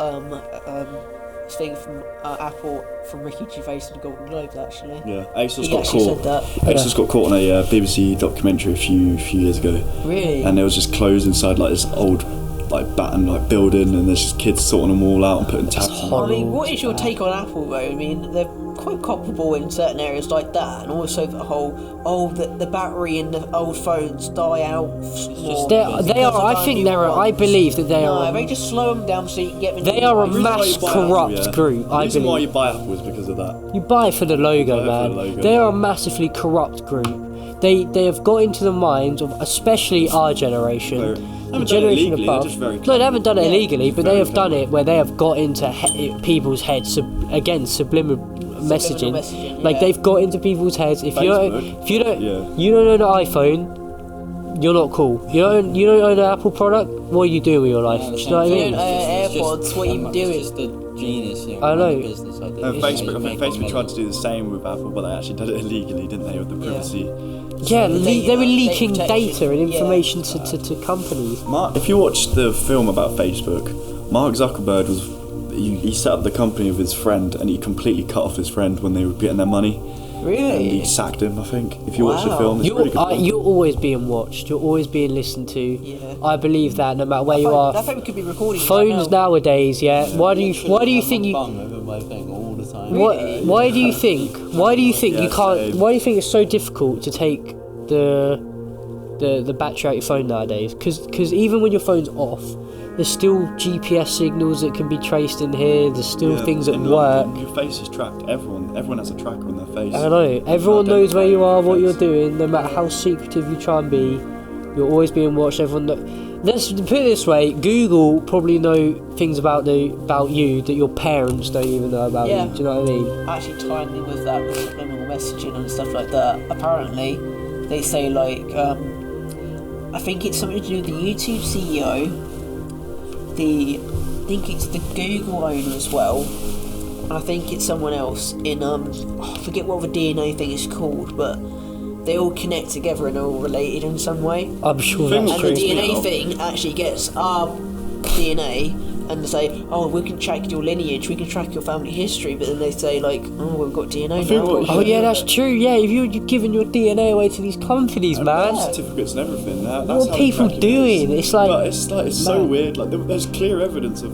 thing from Apple from Ricky Gervais and the Golden Globes actually. Yeah, ASOS He got actually caught. said that. ASOS got caught on a BBC documentary a few years ago, Really? and there was just clothes inside like this old, like battened like building, and there's just kids sorting them all out and putting tags on. I mean, what is your take on Apple though? I mean, they're quite comparable in certain areas like that, and also the whole the battery in the old phones die out. more They because are. of I think new they're. I ones. believe that they No, are. they just slow them down so you can get them. They are a The reason why mass you buy corrupt Apple, group. The I reason why you believe. buy Apple is because of that. You buy it for the logo, buy it for man. the logo, They are a man. massively corrupt group. They have got into the minds of especially our generation. They The haven't done it generation illegally, above. they're just very No, they haven't done it Yeah. illegally, but they Very have done clever. it where they have got into people's heads. Subliminal messaging. Like yeah. they've got into people's heads. If you Facebook. don't Yeah. you don't own an iPhone, you're not cool. You don't own an Apple product. What are you doing with your life? Do you know what I If you mean? don't own AirPods, what are you doing? It's just a genius, I know. business idea. And It's Facebook, I like think making Facebook tried to money. do the same with Apple, but they actually did it illegally, didn't they, with the privacy? Yeah, they were leaking data data protection, and yeah. information to companies. If you watch the film about Facebook, Mark Zuckerberg he set up the company with his friend, and he completely cut off his friend when they were getting their money, and he Really? sacked him. I think if you watch the Wow. film, it's a really good film. You're always being watched. You're always being listened to. Yeah. I believe that no matter where you are. I think we could be recording. Phones right now. nowadays, yeah. Why do you think you? Bung over my thing all the time. Why do you think? Why do you think you can't? same. Why do you think it's so difficult to take the battery out your phone nowadays? Because even when your phone's off, there's still GPS signals that can be traced in here. There's still things that in work. London, your face is tracked. Everyone has a tracker on their face. I know. Everyone knows where you are, what you're Face. doing. No matter how secretive you try and be, you're always being watched. Let's put it this way: Google probably know things about you that your parents don't even know about Yeah. you. Do you know what I mean? Actually, tying in with that, with subliminal messaging and stuff like that. Apparently, they say like, I think it's something to do with the YouTube CEO. I think it's the Google owner as well, and I think it's someone else in I forget what the DNA thing is called, but they all connect together and they're all related in some way. I'm sure Thing that's And the true. DNA thing actually gets our DNA, and they say, oh, we can track your lineage, we can track your family history, but then they say like, oh, we've got DNA now. Oh yeah, that's true. Yeah, if you're giving your DNA away to these companies, man, Certificates and everything. That's what how are people track you doing? is. It's like, But it's so man. weird. Like there's clear evidence of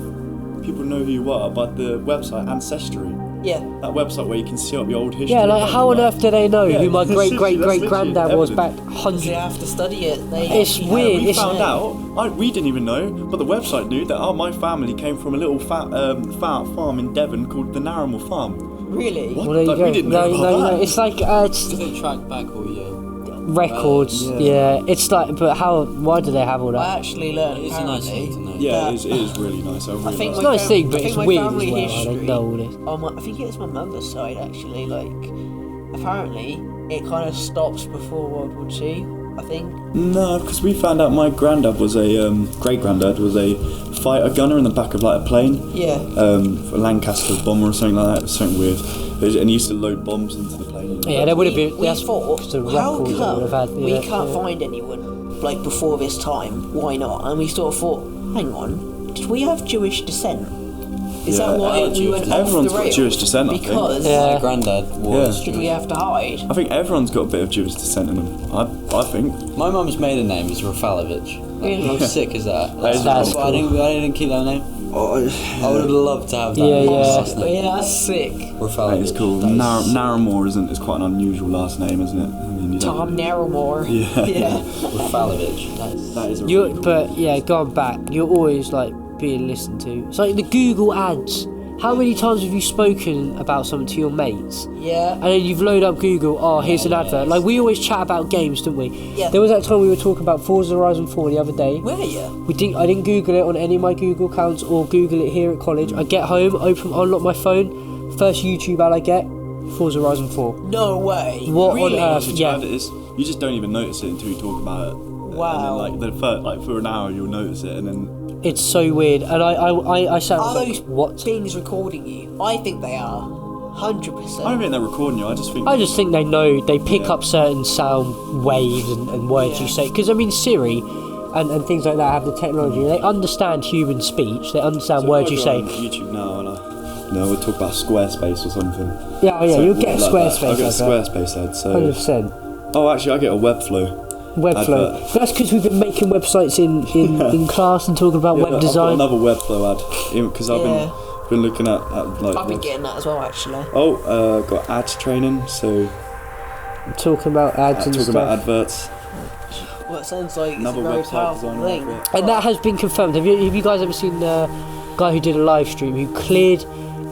people know who you are by the website Ancestry. Yeah. That website where you can see up your old history. yeah, like how on earth do they know Yeah, who my that's great literally- great that's great literally granddad was back evidence. They hundred? have to study it. They It's actually weird, have- We It's- found out. We didn't even know, but the website knew that my family came from a little farm in Devon called the Narramore Farm. Really? What? Well, there you Like, go. we didn't know about no. that. It's like it's Because they track back all your. records. Yeah. Yeah, it's like, but how? Why do they have all I that? actually learned It's a nice apparently. thing to know. Yeah, that- it is really nice. I really think like my It's a nice thing, but I think it's my weird as family well. I history- don't know all this. I think it was my mother's side actually. Like, apparently, it kind of stops before World War II. I think. No, because we found out my granddad was a great granddad was a fighter gunner in the back of like a plane. Yeah. A Lancaster bomber or something like that. It was something weird. And he used to load bombs into the plane. Yeah, there would have been. We That's thought, the how records that would have come had. we Yeah, can't yeah. find anyone like before this time? Why not? And we sort of thought, hang on, did we have Jewish descent? Is Yeah, that why we Jewish went descent. off Everyone's the got rails? Jewish descent, I think. Because Yeah. My granddad was. did we have to hide? I think everyone's got a bit of Jewish descent in them. I think. My mum's maiden name is Rafalovich. Really? How sick is that? That is That's But I didn't keep that name. I would have loved to have that. Yeah, yeah. last But name. yeah, that's sick. That is Rafalovich. cool. That's- Narramore is quite an unusual last name, isn't it? I mean, you don't Tom really- Narramore. Yeah. Yeah. Rafalovich. That's. That is a You, really cool but name. yeah, going back, you're always like being listened to. It's like the Google ads. How many times have you spoken about something to your mates? Yeah. And then you've loaded up Google, oh, here's an Yeah, advert. yeah. Like, we always chat about games, don't we? Yeah. There was that time we were talking about Forza Horizon 4 the other day. Where are you? I didn't Google it on any of my Google accounts or Google it here at college. I get home, unlock my phone, first YouTube ad I get, Forza Horizon 4. No way. What on really? earth? It's Yeah. bad it is. You just don't even notice it until you talk about it. Wow. And then for an hour you'll notice it, and then It's so weird. And I sat Are and was those like, what? things recording you? I think they are. 100%. I don't think they're recording you. I just think. I just think they know, they pick Yeah. up certain sound waves and words you Yeah. say. Because, I mean, Siri and things like that have the technology. They understand human speech. They understand So words if you I say. go on YouTube now, and we'll talk about Squarespace or something. Yeah, oh yeah, So you'll get a like that. Squarespace I'll get a advert. Squarespace ad. So. 100%. Oh, actually, I get a Webflow. Webflow. Advert. That's because we've been making websites in class and talking about Yeah, web I've design. got another Webflow ad because I've Yeah. been looking at like. I've been getting that as well, actually. Got ads training, so Talking about ads and talking stuff. about adverts. Well, it sounds like it's Another a very website powerful designer thing. advert. And that has been confirmed. Have you guys ever seen the guy who did a live stream who cleared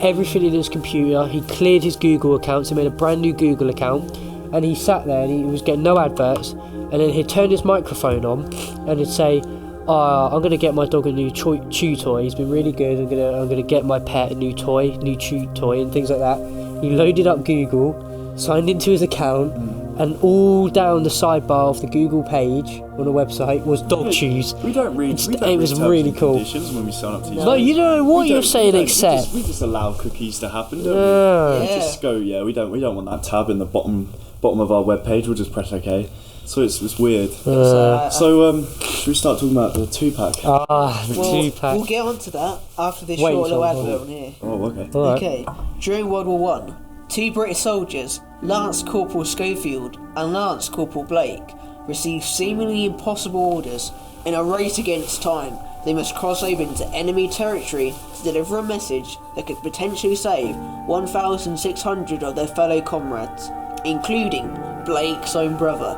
everything in his computer? He cleared his Google accounts. He made a brand new Google account, and he sat there and he was getting no adverts. And then he'd turn his microphone on, and he'd say, "I'm gonna get my dog a new chew toy. He's been really good. I'm gonna get my pet a new chew toy, and things like that." He loaded up Google, signed into his account. And all down the sidebar of the Google page on the website was dog chews. We don't read. We don't It read was terms really and cool. conditions when we sign up to these. No, you don't know what We you're don't- saying, we don't- except. we just allow cookies to happen, don't Yeah. we? Yeah. Just go. Yeah, we don't want that tab in the bottom of our web page. We'll just press OK. So it's weird. So should we start talking about the 2-pack? The Well, 2-pack. we'll get onto that after this Wait, short little Tom, advert on here. Oh, okay. Alright. Okay, during World War One, 2 British soldiers, Lance Corporal Schofield and Lance Corporal Blake, received seemingly impossible orders in a race against time they must cross over into enemy territory to deliver a message that could potentially save 1,600 of their fellow comrades, including Blake's own brother.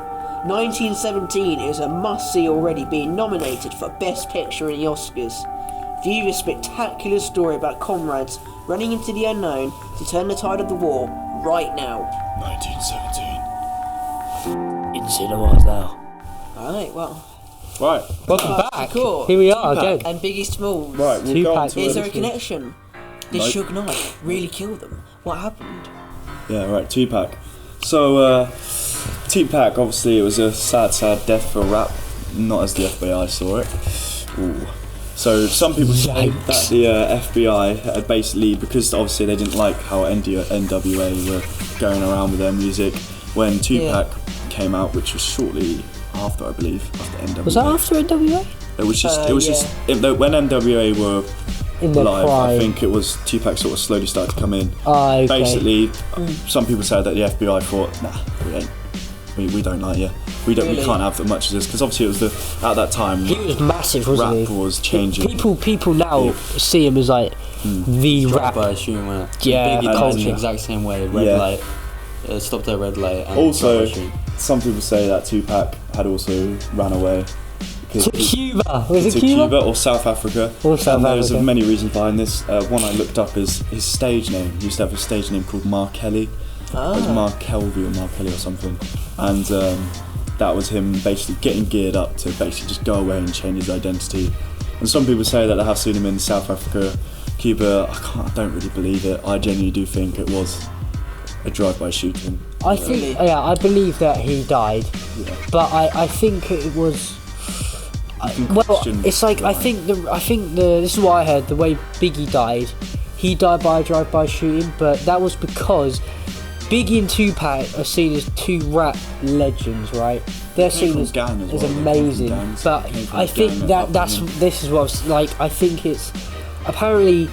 1917 is a must-see already, being nominated for Best Picture in the Oscars. View this spectacular story about comrades running into the unknown to turn the tide of the war right now. 1917. In cinemas now. Alright, well. Right. Welcome back. Cool. Here we are Tupac. again. And Biggie Smalls. Right, we'll go on Tupac. to Is a- there a connection? Did Nope. Suge Knight really kill them? What happened? Yeah, right, Tupac. So, Tupac, obviously, it was a sad death for rap, not as the FBI saw it. Ooh. So, some people say Yikes. that the FBI had basically, because obviously they didn't like how NWA were going around with their music, when Tupac came out, which was shortly after, I believe, after NWA. Was that after NWA? It was just, yeah. when NWA were In their live, prime. I think it was Tupac sort of slowly started to come in. Okay. Basically, some people said that the FBI thought, nah, we don't like you. We Really? can't have that much of this, because obviously it was at that time He was massive, wasn't rap he? was changing. People now see him as like the rap. By shooting when Yeah, Biggie died in culture. the exact same way. Red Yeah. light, stopped at a red light. And Also, drive by shooting. some people say that Tupac had also ran away because To Cuba. Was it to Cuba? Cuba or South Africa. Or South and there's Africa. many reasons behind this. One I looked up is his stage name. He used to have a stage name called Mark Kelly. It was Mark Kelvey or Mark Kelly or something. And that was him basically getting geared up to basically just go away and change his identity. And some people say that they have seen him in South Africa, Cuba. I don't really believe it. I genuinely do think it was a drive-by shooting. I think, I believe that he died, Yeah. but I think it was. can Well, question it's like why. I think the this is what I heard. The way Biggie died, he died by a drive-by shooting, but that was because Biggie and Tupac are seen as two rap legends, right? They're came seen from as, gang as as well, they came from amazing, gangs, but they came from I gang think and that's upbringing. this is what I was like. I think it's apparently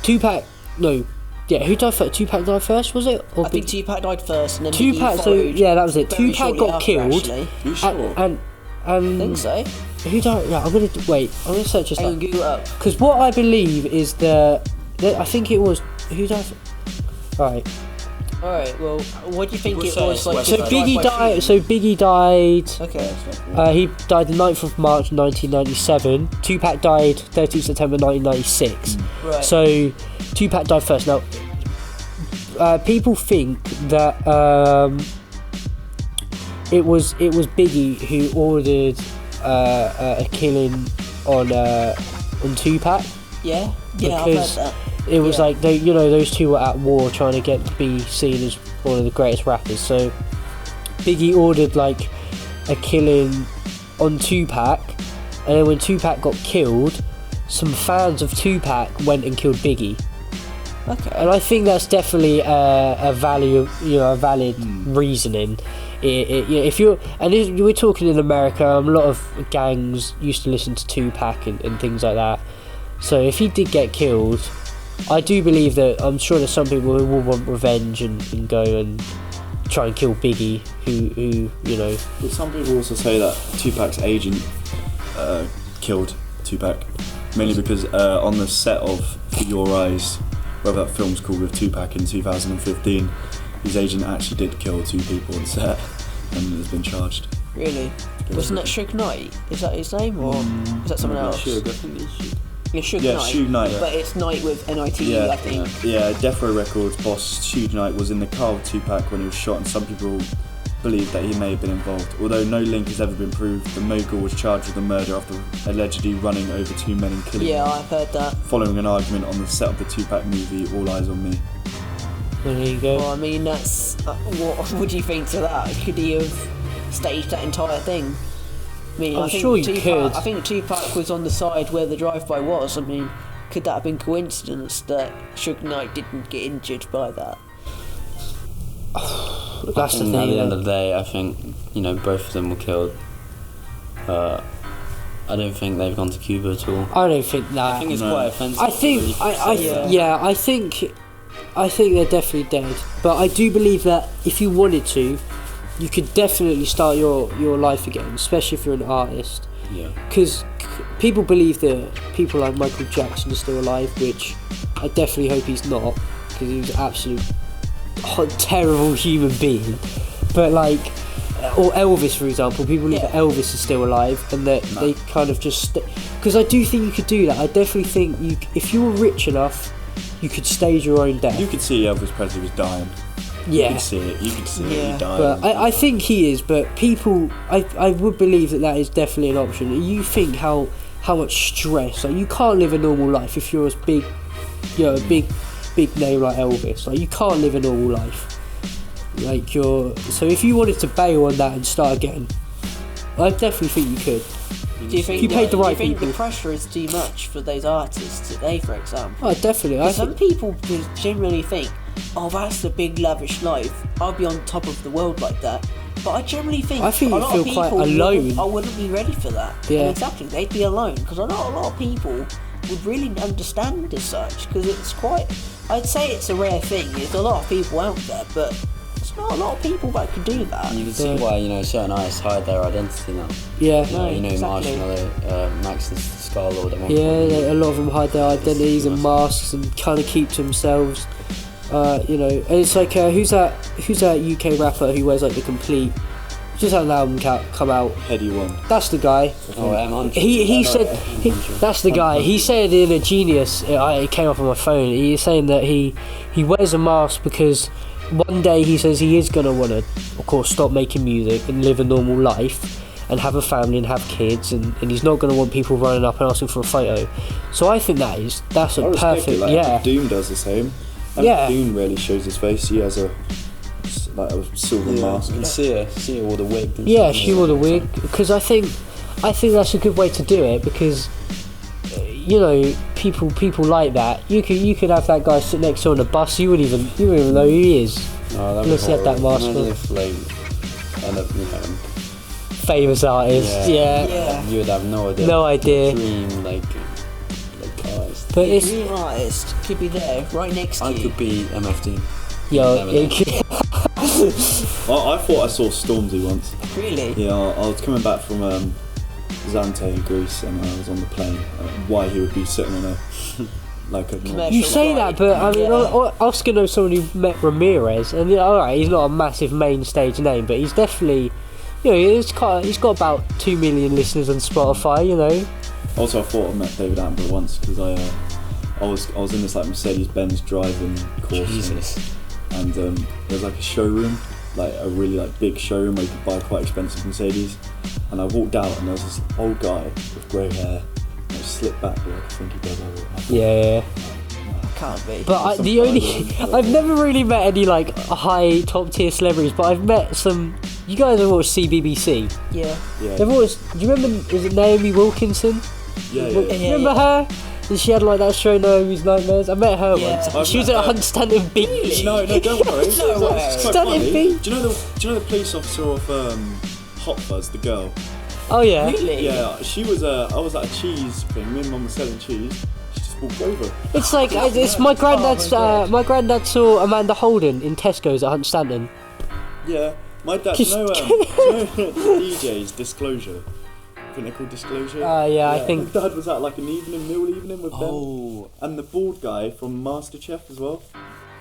Tupac. No, yeah, who died first? Tupac died first, was it? Or I think Biggie? Tupac died first, and then Tupac. Biggie So followed yeah, that was it. very Tupac shortly got after, killed, actually. You sure? and I think so. who died? Yeah, I'm gonna wait. I'm gonna search this Hang on, up. Google it up. Because what I believe is the I think it was who died. Alright. Alright, well, what do you think We'll it say was it's like? West So just Biggie drive-by died. shooting? So Biggie died. Okay. He died the 9th of March 1997. Tupac died 13th September 1996. Right. So Tupac died first. Now, people think that it was Biggie who ordered a killing on Tupac. Yeah. Yeah, I've Because heard that. it was Yeah. like those two were at war trying to get to be seen as one of the greatest rappers. So Biggie ordered like a killing on Tupac, and then when Tupac got killed, some fans of Tupac went and killed Biggie. Okay. And I think that's definitely a valid reasoning. If you're we're talking in America, a lot of gangs used to listen to Tupac and things like that. So if he did get killed, I do believe that I'm sure there's some people who will want revenge and go and try and kill Biggie, who But some people also say that Tupac's agent killed Tupac, mainly because on the set of For Your Eyes, whatever that film's called with Tupac in 2015, his agent actually did kill 2 people on set and has been charged. Really? Wasn't that Suge Knight? Is that his name, or is that someone else? Suge, I think it's Suge. Yeah, Suge Yeah, Knight. Suge Knight. But it's Knight with N-I-T-E, Yeah, I think. Yeah, Death Row Records boss Suge Knight was in the car with Tupac when he was shot, and some people believe that he may have been involved. Although no link has ever been proved, the mogul was charged with the murder after allegedly running over 2 men and killing Yeah, them, I've heard that. following an argument on the set of the Tupac movie All Eyes on Me. there you go. Well, I mean, that's... what do you think to that? Could he have staged that entire thing? I mean, I'm I think sure he Tupac, could. I think Tupac was on the side where the drive-by was. I mean, could that have been coincidence that Suge Knight didn't get injured by that? That's the And at the end thing. of the day, I think both of them were killed. I don't think they've gone to Cuba at all. I don't think that. I think it's No. quite offensive. I think really. I think they're definitely dead. But I do believe that if you wanted to, you could definitely start your life again, especially if you're an artist. Yeah. Because people believe that people like Michael Jackson are still alive, which I definitely hope he's not, because he was an absolute terrible human being. But like, or Elvis, for example, people believe that Elvis is still alive, and that they kind of just because I do think you could do that. I definitely think if you were rich enough, you could stage your own death. You could see Elvis Presley was dying. Yeah. You could see it. He died. But I think he is. But people, I would believe that is definitely an option. You think how much stress. Like, you can't live a normal life if you're as big, a big name like Elvis. Like, you can't live a normal life. Like, so if you wanted to bail on that and start again, I definitely think you could. Do you think you paid the right do you think people. the pressure is too much for those artists today, for example? Oh, definitely. Some people just generally think, oh, that's the big lavish life, I'll be on top of the world like that. But I generally think I think a you lot feel of people quite alone. I wouldn't be ready for that. Yeah. And exactly, they'd be alone, because not a lot of people would really understand as such, because it's quite, I'd say it's a rare thing. There's a lot of people out there, but there's not a lot of people that can do that. You can see why, certain artists hide their identity now. Yeah. Exactly. Marshmallow, Max the Scarlord. Yeah, a lot of them hide their identities and masks and kind of keep to themselves. And it's like who's that UK rapper who wears like the complete, just had an album come out. Heady One. That's the guy. He said that's the guy. He said in a Genius, it came up on my phone. He's saying that he wears a mask because one day he says he is gonna want to, of course, stop making music and live a normal life and have a family and have kids, and he's not going to want people running up and asking for a photo. So I think that's a perfect. Like, Doom does the same. Doom rarely shows his face. He has a silver mask. You can see all the wig. Yeah, she wore the wig, because I think that's a good way to do it, because people like that. You could have that guy sit next to you on the bus. You wouldn't even know who he is. Unless he had that mask on. Famous artist, yeah. You would have no idea. No idea. Dream artist. But Your it's dream artist could be there, right next to you. I could be MFD. I thought I saw Stormzy once. Really? Yeah, I was coming back from Zante in Greece, and I was on the plane. Why he would be sitting on a You say that, but I mean, Oscar knows someone who met Ramirez, and alright, he's not a massive main stage name, but he's definitely, he's got about 2 million listeners on Spotify. Also, I thought I met David Attenborough once, because I was in this Mercedes-Benz driving course. Jesus. And there was a showroom, a really big showroom where you could buy quite expensive Mercedes. And I walked out, and there was this old guy with grey hair, and he slipped back like I think he does. Yeah. Can't be. But I've never really met any high top tier celebrities, but I've met some. You guys have watched CBBC? Yeah. They've watched. Do you remember? Was it Naomi Wilkinson? Yeah. Remember her? And she had that show Naomi's Nightmares. I met her once. She was at Hunt Stanton Beach. No, don't worry. No way. It's quite Stanton funny. Beach. Do you know the police officer of Hot Fuzz, the girl? Oh yeah. Really? Yeah, she was. I was at a cheese thing. Me and Mum were selling cheese. She just walked over. It's it's my granddad's. My granddad saw Amanda Holden in Tesco's at Hunt Stanton. Yeah, my dad. Do you know DJ's Disclosure? I think they're called Disclosure. Yeah, I think. My dad was at an meal evening with Oh. them. And the bald guy from MasterChef as well.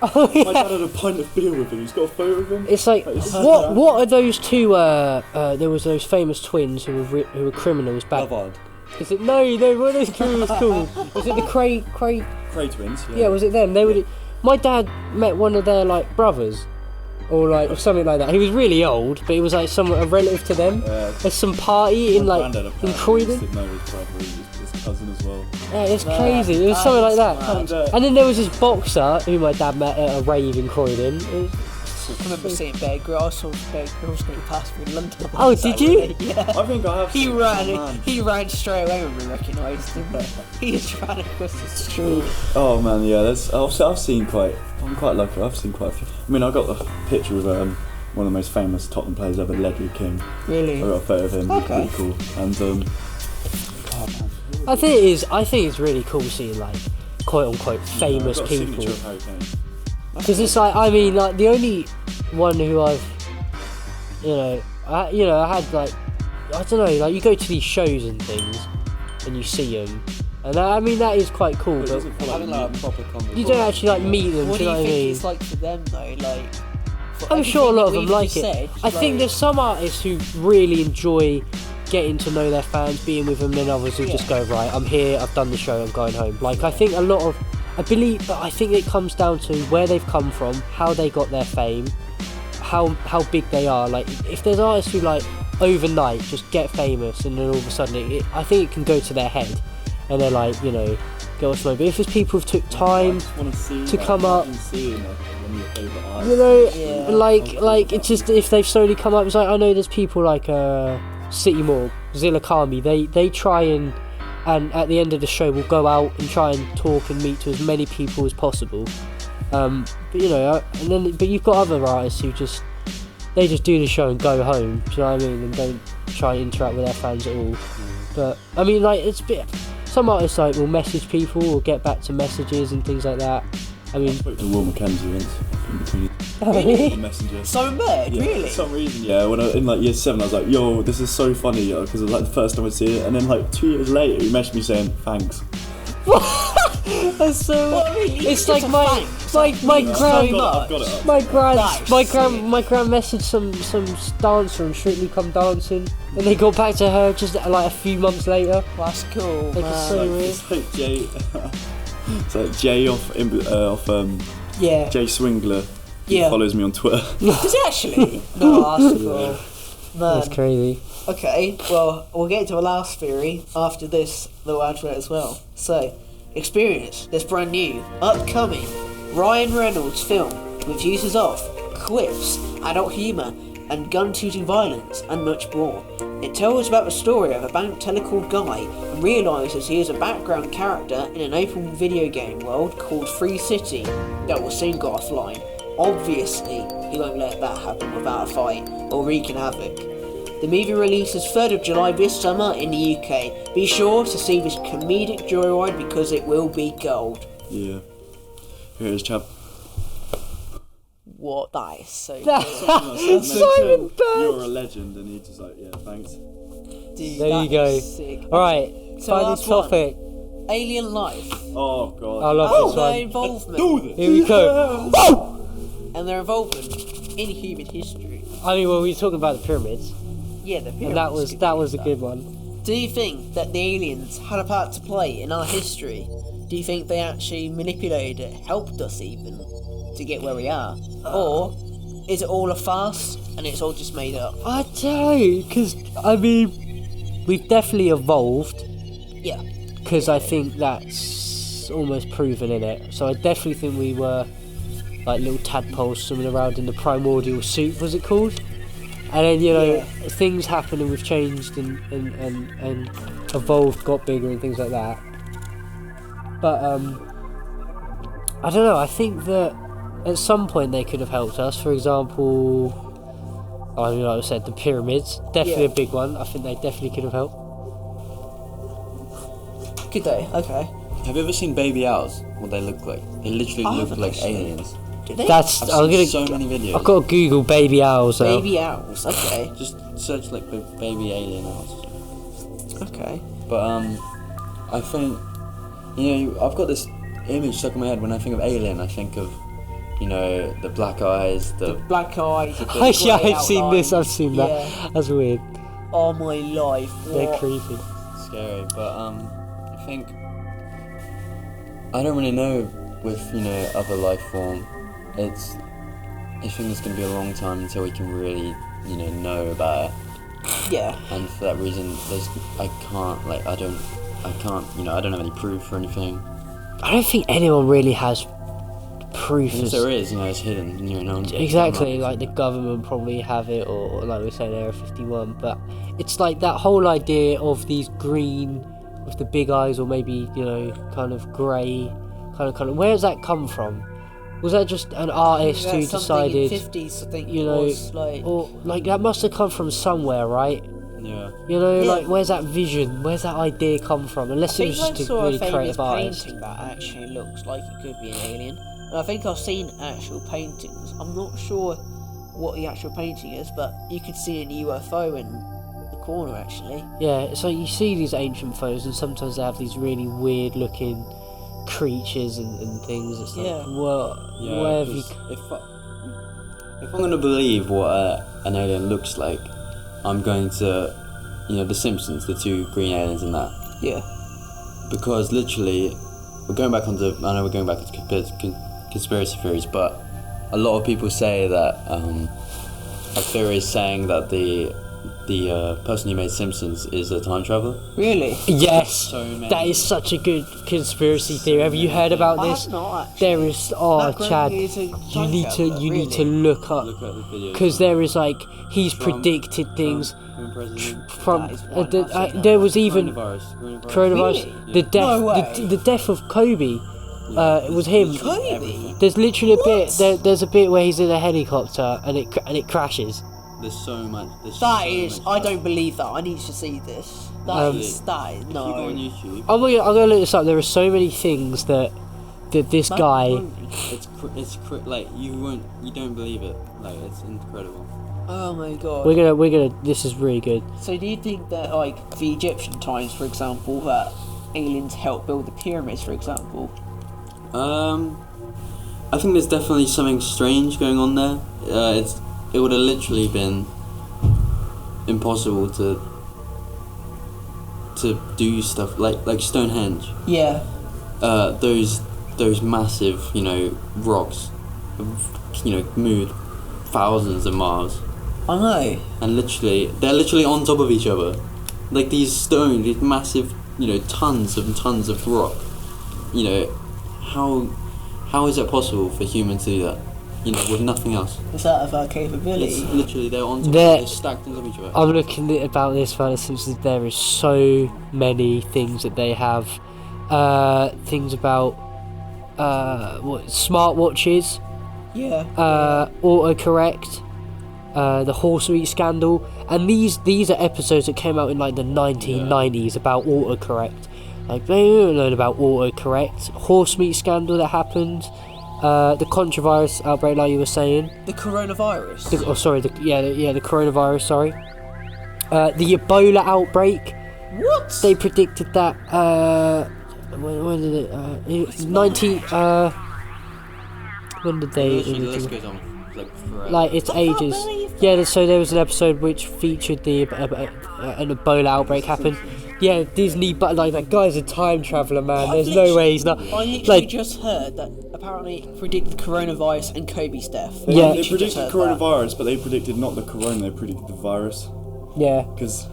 Oh yeah. My dad had a pint of beer with him. He's got a photo of him. It's what are those two? There was those famous twins who were criminals back. Lovard. Is it no? What are those criminals called? Was it the Cray? Cray twins. Yeah, was it them? They were. My dad met one of their brothers, or something like that. He was really old, but he was a relative to them. There's some party in Croydon. Didn't know his brother, his cousin as well. Yeah, it's crazy. It was something like that. And then there was this boxer who my dad met at a rave in Croydon. I remember seeing Bear Grylls. I saw Bear Grylls going past me in London. Oh, did you? Yeah. I think I have. He ran straight away when we recognised him. He just ran across the street. Oh man, yeah. I've seen quite. I'm quite lucky. I've seen quite a few. I mean, I got the picture with one of the most famous Tottenham players ever, Ledley King. Really? I got a photo of him. Okay. It's pretty cool. And I think it's really cool seeing quote unquote famous I've got a people. signature of Harry Kane. Because it's the only one who I've, I had I don't know, you go to these shows and things, and you see them, and I mean that is quite cool. But Having like a proper conversation. you don't actually like meet them. What do do you you know what I think mean? it's like for them though? Like, for I'm sure a lot of them everything like that it. we've just I said, think like- there's some artists who really enjoy getting to know their fans, being with them, and then others who just go, right, I'm here, I've done the show, I'm going home. Like, I think a lot of, I think it comes down to where they've come from, how they got their fame, how big they are. Like, if there's artists who, like, overnight just get famous, and then all of a sudden, I think it can go to their head, and they're like, you know, get what's But if there's people who took time to come up, you know, like it's just, if they've slowly come up, it's like, I know there's people like City Morgue, Zilla Kami, they try and at the end of the show will go out and try and talk and meet to as many people as possible, but you know, but you've got other artists who just do the show and go home, do you know what I mean, and don't try and interact with their fans at all. But I mean, like, it's a bit, some artists like will message people or get back to messages and things like that. I mean, I spoke to Will McKenzie once in between on Messenger. So mad, Yeah, really? for some reason, yeah. When in like year 7, I was like, "Yo, this is so funny," because it was like the first time I'd see it, and then like 2 years later, he messaged me saying thanks. that's so. Well, I mean, It's just like a my thanks. my That means grand so I've got it much. up. my grand messaged some dancer and Strictly Come Dancing, and they got back to her just like a few months later. That's cool, Like, it's so man. weird. It's like Jay. It's like Jay off Yeah. Jay Swingler. He Yeah. follows me on Twitter. Does it actually? No, that's cool. That's Man. crazy. Okay, well, we'll get to the last theory after this little advert as well. So, experience that's brand new, upcoming, Ryan Reynolds film with uses of quips, adult humour, and gun-shooting violence, and much more. It tells about the story of a bank teller called Guy and realises he is a background character in an open video game world called Free City that will soon go offline. Obviously, he won't let that happen without a fight or wreaking havoc. The movie releases 3rd of July this summer in the UK. Be sure to see this comedic joyride because it will be gold. Yeah. Here it is, chap. What? That is so Simon Bird. You're a legend, and he just like, yeah, thanks. Dude, There that you go. is sick. Alright, So final last one. topic. Alien life Oh god. I love and this their one. involvement. Do this. Here we go. And their involvement in human history. I mean, well, we were talking about the pyramids, Yeah, the and pyramids that could was be a that. good one. Do you think that the aliens had a part to play in our history? Do you think they actually manipulated it, helped us even, to get where we are? Or is it all a farce and it's all just made up? I don't know, because I mean, we've definitely evolved. Yeah. Because I think that's almost proven in it. So I definitely think we were like little tadpoles swimming around in the primordial soup, was it called? And then, you know, things happened and we've changed and evolved, got bigger and things like that. But I don't know, I think that at some point they could have helped us. For example, I mean, like I said, the pyramids, definitely Yeah. a big one. I think they definitely could have helped. Good day. Okay. Have you ever seen baby owls? What they look like? They literally I look haven't like actually. aliens. Do they? That's I've I'm seen gonna. so many videos. I've got to Google baby owls. Now. Baby owls. Okay. Just search like baby alien owls. Okay. But I think, you know, I've got this image stuck in my head. When I think of alien, I think of, you know, the black eyes, The the black eyes. the Oh yeah, grey I've seen this. I've outlines. seen that. Yeah. That's weird. Oh my life. They're What? creepy. scary. But I think I don't really know with, you know, other life form. I think it's gonna be a long time until we can really, you know about it. Yeah. And for that reason, I can't, you know, I don't have any proof or anything. I don't think anyone really has proof. And if as- there is, you know, it's hidden. You know, no one's Exactly, like the government probably have it, or like we said, Area 51. But it's like that whole idea of these green with the big eyes, or maybe, you know, kind of grey, kind of. Where does that come from? Was that just an artist who That's something decided, in 50s, I think you it know, was, like... or like that must have come from somewhere, right? Yeah. You know, Yeah. like where's that vision? Where's that idea come from? I Unless it think was I just a saw really a famous creative artist. painting that actually looks like it could be an alien. And I think I've seen actual paintings. I'm not sure what the actual painting is, but you could see an UFO in the corner, actually. Yeah, so you see these ancient photos, and sometimes they have these really weird looking creatures and things. It's like, Yeah. what? Where have you? If I'm gonna believe what an alien looks like, I'm going to, The Simpsons, the two green aliens in that. Yeah. Because literally, I know we're going back to conspiracy theories, but a lot of people say that a theory is saying that the person who made Simpsons is a time traveler. Really? Yes, So many. that is such a good conspiracy theory. Have you heard about I this? have not, actually. There is, That Chad, really is a you time need to traveller, you need to really? look up Look at the video. because there is he's Trump- predicted things Trump president. from That is wild, I've seen that. there was even Coronavirus. coronavirus. Really? The death, No way. the death of Kobe. It was him. Kobe? There's literally a bit. What? There's a bit where he's in a helicopter and it crashes. There's so much. I don't believe that. I need to see this. That is If you go on no. YouTube, I'm gonna look this up. There are so many things that this guy. you don't believe it. Like, it's incredible. Oh my god. We're gonna. This is really good. So do you think that, like, the Egyptian times, for example, that aliens helped build the pyramids, for example? I think there's definitely something strange going on there. It would have literally been impossible to do stuff like Stonehenge. Yeah. Those massive, rocks, moved thousands of miles, I know. and they're literally on top of each other, like these stones, these massive, tons of rock. How is it possible for humans to do that? With nothing else. It's out of our capability. It's literally they're on top. They're stacked on top of each other. I'm looking about this about The Simpsons. There is so many things that they have. Things about smartwatches, Yeah. autocorrect, the horse meat scandal, and these are episodes that came out in like the 1990s about autocorrect. Like, they don't know about autocorrect. Horse meat scandal that happened. The controvirus outbreak, like you were saying. The coronavirus. The coronavirus. Sorry. The Ebola outbreak. What? They predicted that. When did it? It was 19. When did they? Literally, the list goes on forever. Like, it's I can't ages. believe that. Yeah, so there was an episode which featured an Ebola outbreak happened. Yeah, Disney, but like, that guy's a time traveller, man. There's no way he's not. I literally Like, just heard that apparently predicted coronavirus and Kobe's death. Yeah. I They literally just predicted heard coronavirus, but they predicted not the corona, they predicted the virus. yeah, Because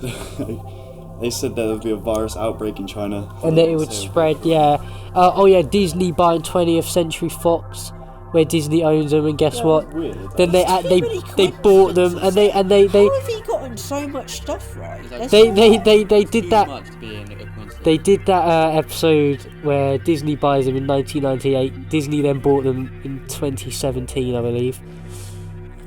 they said there would be a virus outbreak in China. and then it would So- spread. Yeah. Oh yeah, Disney buying 20th Century Fox, where Disney owns them, and guess what? Weird. Then they that. they Too they many bought them, and they How have you gotten so much stuff right? That's they not- did that. Much to be a coincidence. They did that episode where Disney buys them in 1998. Disney then bought them in 2017, I believe.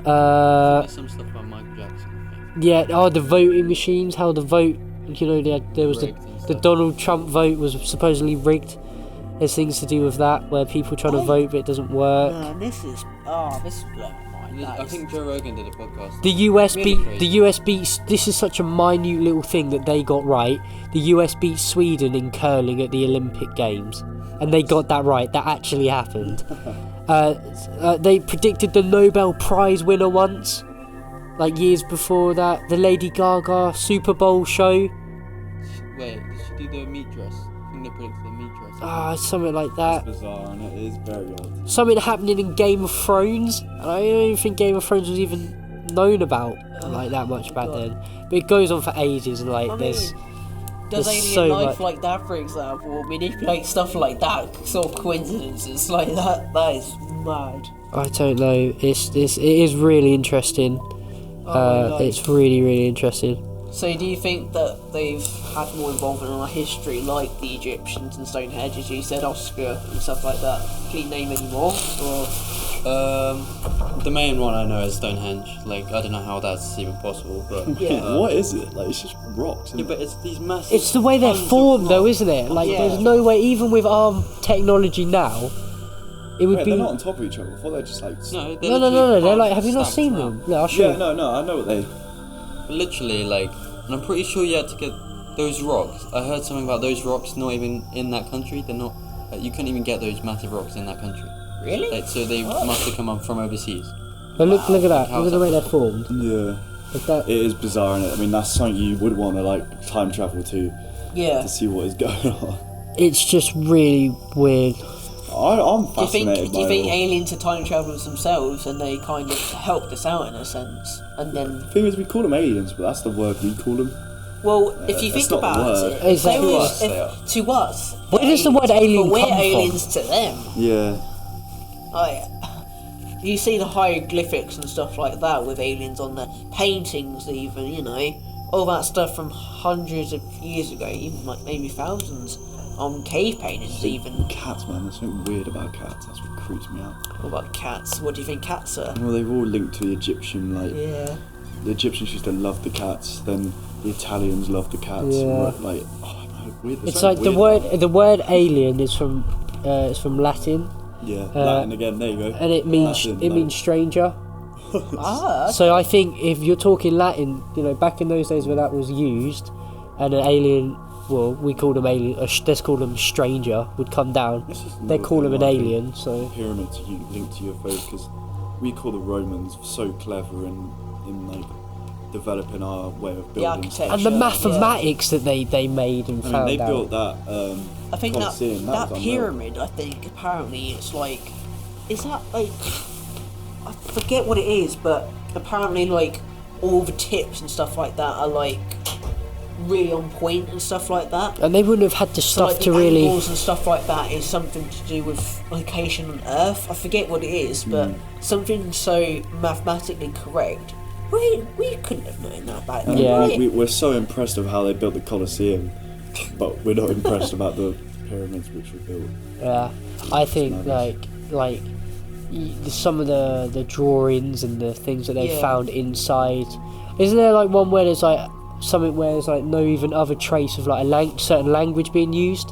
There's some stuff about Michael Jackson. I think. Yeah. Oh, the voting machines. How the vote. There was Rigged and the stuff. Donald Trump vote was supposedly rigged. There's things to do with that where people try to Oh. vote but it doesn't work. Man, this is blowing my mind. I think Joe Rogan did a podcast. The US Really beat crazy. the US beats. This is such a minute little thing that they got right. The US beat Sweden in curling at the Olympic Games, and they got that right. That actually happened. They predicted the Nobel Prize winner once, like years before that. The Lady Gaga Super Bowl show. Wait, did she do the meat dress? I think they predicted the meat dress. Something like that. It's bizarre and it is very odd. Something happening in Game of Thrones, and I don't even think Game of Thrones was even known about like that much back then. But it goes on for ages, and like I there's. mean, does there's alien so life much. like that, for example, manipulate stuff like that? Sort of coincidences like that. That is mad. I don't know. It is really interesting. Oh my God. It's really interesting. So do you think that they've had more involvement in our history, like the Egyptians and Stonehenge, as you said, Oscar and stuff like that? Can you name any more? Or The main one I know is Stonehenge. Like, I don't know how that's even possible, but Yeah. What is it? Like, it's just rocks. Isn't yeah, it? but it's these massive. It's the way they're tons of formed, though, rock. isn't it? Like, Yeah. there's no way, even with our technology now, it would Wait, be. they're not on top of each other. I thought they're just like. No, they're No. literally They're like. piles Have you not stacked seen around. them? No, I'll show Yeah, you. no, I know what they. Literally, like, and I'm pretty sure you had to get those rocks. I heard something about those rocks not even in that country. They're not. You couldn't even get those massive rocks in that country. Really? So they must have come up from overseas. But look at that. Look at the way they're formed. Yeah. Like that. It is bizarre, innit? I mean, that's something you would want to like time travel to see what is going on. It's just really weird. I'm Do you think fascinated by it all. aliens are time travelers themselves, and they kind of helped us out in a sense? And then, The thing is, we call them aliens, but that's the word we call them. well, if you that's think not the about word. it, It's if they like were- to us, they are. to us, Where does the word alien but we're come from? aliens to them. Yeah. Like, you see the hieroglyphics and stuff like that with aliens on the paintings, even, you know, all that stuff from hundreds of years ago, even like maybe thousands, on cave paintings, even. Cats, man. There's something weird about cats. That's what creeps me out. What about cats? What do you think cats are? Well, they've all linked to the Egyptian, like, Yeah. the Egyptians used to love the cats, then the Italians loved the cats. Yeah. Like, oh, no, weird. There's It's something like weird about the word alien is from Latin, it. Yeah, Latin again, there you go. and it means Latin, stranger. Ah, So I think if you're talking Latin, you know, back in those days where that was used, and an alien, well, we call them alien, let's call them stranger, would come down, This is they another call thing them an why I think alien. So Pyramids linked to UFOs, because we call the Romans so clever in like developing our way of building architecture. and the Yeah. mathematics that they made and I mean, found they out. built that I think that Colosseum, that was unreal. pyramid, I think, apparently it's like, is that like, I forget what it is, but apparently like all the tips and stuff like that are like really on point and stuff like that. And they wouldn't have had the So stuff like to the really. angles and stuff like that is something to do with location on Earth. I forget what it is, but something so mathematically correct. We couldn't have known that back then, Yeah. right? We're so impressed of how they built the Colosseum, but we're not impressed about the pyramids which were built. Yeah, I think like some of the drawings and the things that they Yeah. found inside. Isn't there like one where there's like something where there's like no even other trace of like a certain language being used,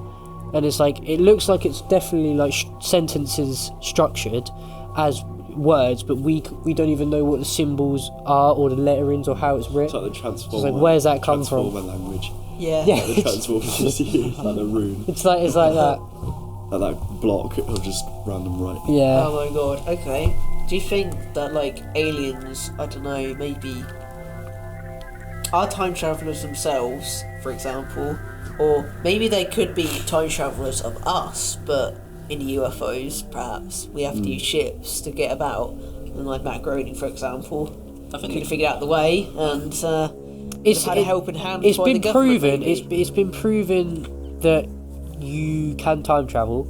and it's like it looks like it's definitely like sentences structured as words, but we don't even know what the symbols are or the letterings or how it's It's written. like the Transformer. It's like, where's that come from? Transformer language. Yeah. Yeah. The Transformers used to use, like the rune, It's like that. like that block of just random writing. Yeah. Oh my god, okay. Do you think that, like, aliens, I don't know, maybe are time travelers themselves, for example, or maybe they could be time travelers of us, but in UFOs, perhaps we have to use ships to get about, and like Matt Groening, for example, I think could have figured out the way and It's had a helping hand. It's by the been government, proven. maybe. It's been proven that you can time travel.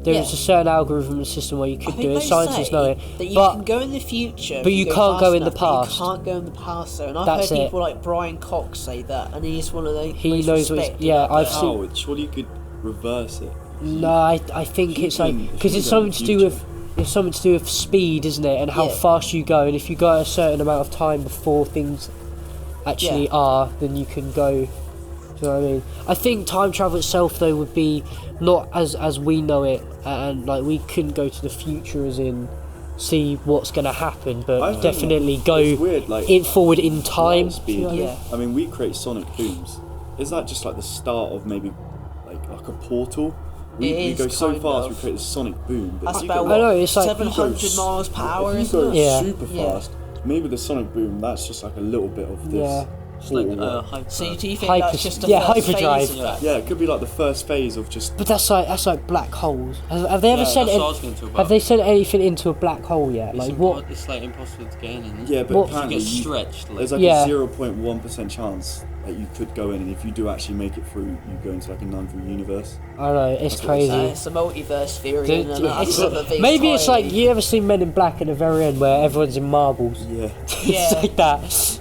There is Yeah. a certain algorithm and system where you I could think do it. they Scientists say know it, that you but can go in the future, but if you go can't go fast in the enough, but past. You can't go in the past, though. And I've That's heard it. people like Brian Cox say that, and he's one of the He most knows what. respected Yeah, out I've there. seen. Oh, surely you could reverse it. No, I think You it's like can- because you it's can something to do future. with it's something to do with speed, isn't it? And how Yeah. fast you go, and if you go a certain amount of time before things actually are, then you can go. Do you know what I mean? I think time travel itself, though, would be not as we know it, and like we couldn't go to the future as in see what's going to happen, I but think definitely go it's weird, like, forward in time. light speed. You know what I mean? Yeah. I mean, we create sonic booms. Is that just like the start of maybe like a portal? We It is go so kind fast, of. we create a sonic boom. But That's if you about go- I know, it's like- 700 miles per hour, If you isn't go it? Yeah. super Yeah. fast, maybe the sonic boom, that's just like a little bit of this. Yeah. It's like portal. hyper. So do you think Hyper- that's just the yeah, first hyperdrive. phase of that? Yeah, it could be like the first phase of just. But that's like black holes. Have they ever Yeah, sent that's it? what I was going to talk about. Have they sent anything into a black hole yet? It's Like what? It's like impossible to get in. Isn't it? Yeah, but What- apparently You get you- stretched. Like, there's like Yeah. a 0.1% chance that you could go in, and if you do actually make it through, you go into like a non-through universe. I don't know. It's That's what it's crazy. It's a multiverse theory, Dude, and that's it's- another thing maybe it's like entirely. you ever seen Men in Black at the very end where everyone's in marbles. Yeah. Yeah. It's like that.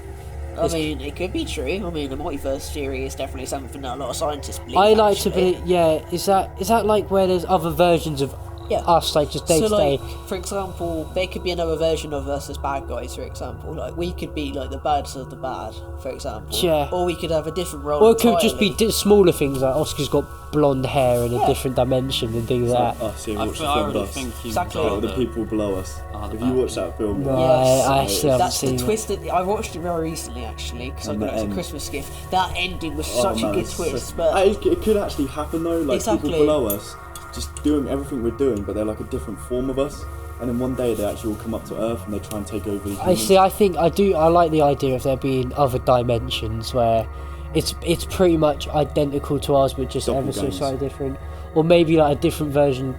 I mean, it could be true. I mean, the multiverse theory is definitely something that a lot of scientists believe. I like to actually. believe. Yeah, is that like where there's other versions of us, like just day So, to day. like, for example, there could be another version of us as bad guys, for example. Like, we could be, like, the bads of the bad, for example. Yeah. Or we could have a different role Or it could just entirely. be smaller things, like Oscar's got blonde hair in a Yeah. different dimension and things like that. Us, yeah, I watch the I film already with us. think you Exactly. Like, the people below us. the If you bad watch that film, No, Yes. I still haven't That's the seen it. twist. I watched it very recently, actually, because I And got the it as a end. Christmas gift. That ending was oh, such man, a good it's twist, so- but it could actually happen though. Like Exactly. people below us, just doing everything we're doing, but they're like a different form of us. And then one day they actually will come up to Earth and they try and take over the humans. I see. I think I like the idea of there being other dimensions where it's pretty much identical to ours, but just ever so Doppelgangers. slightly different, or maybe like a different version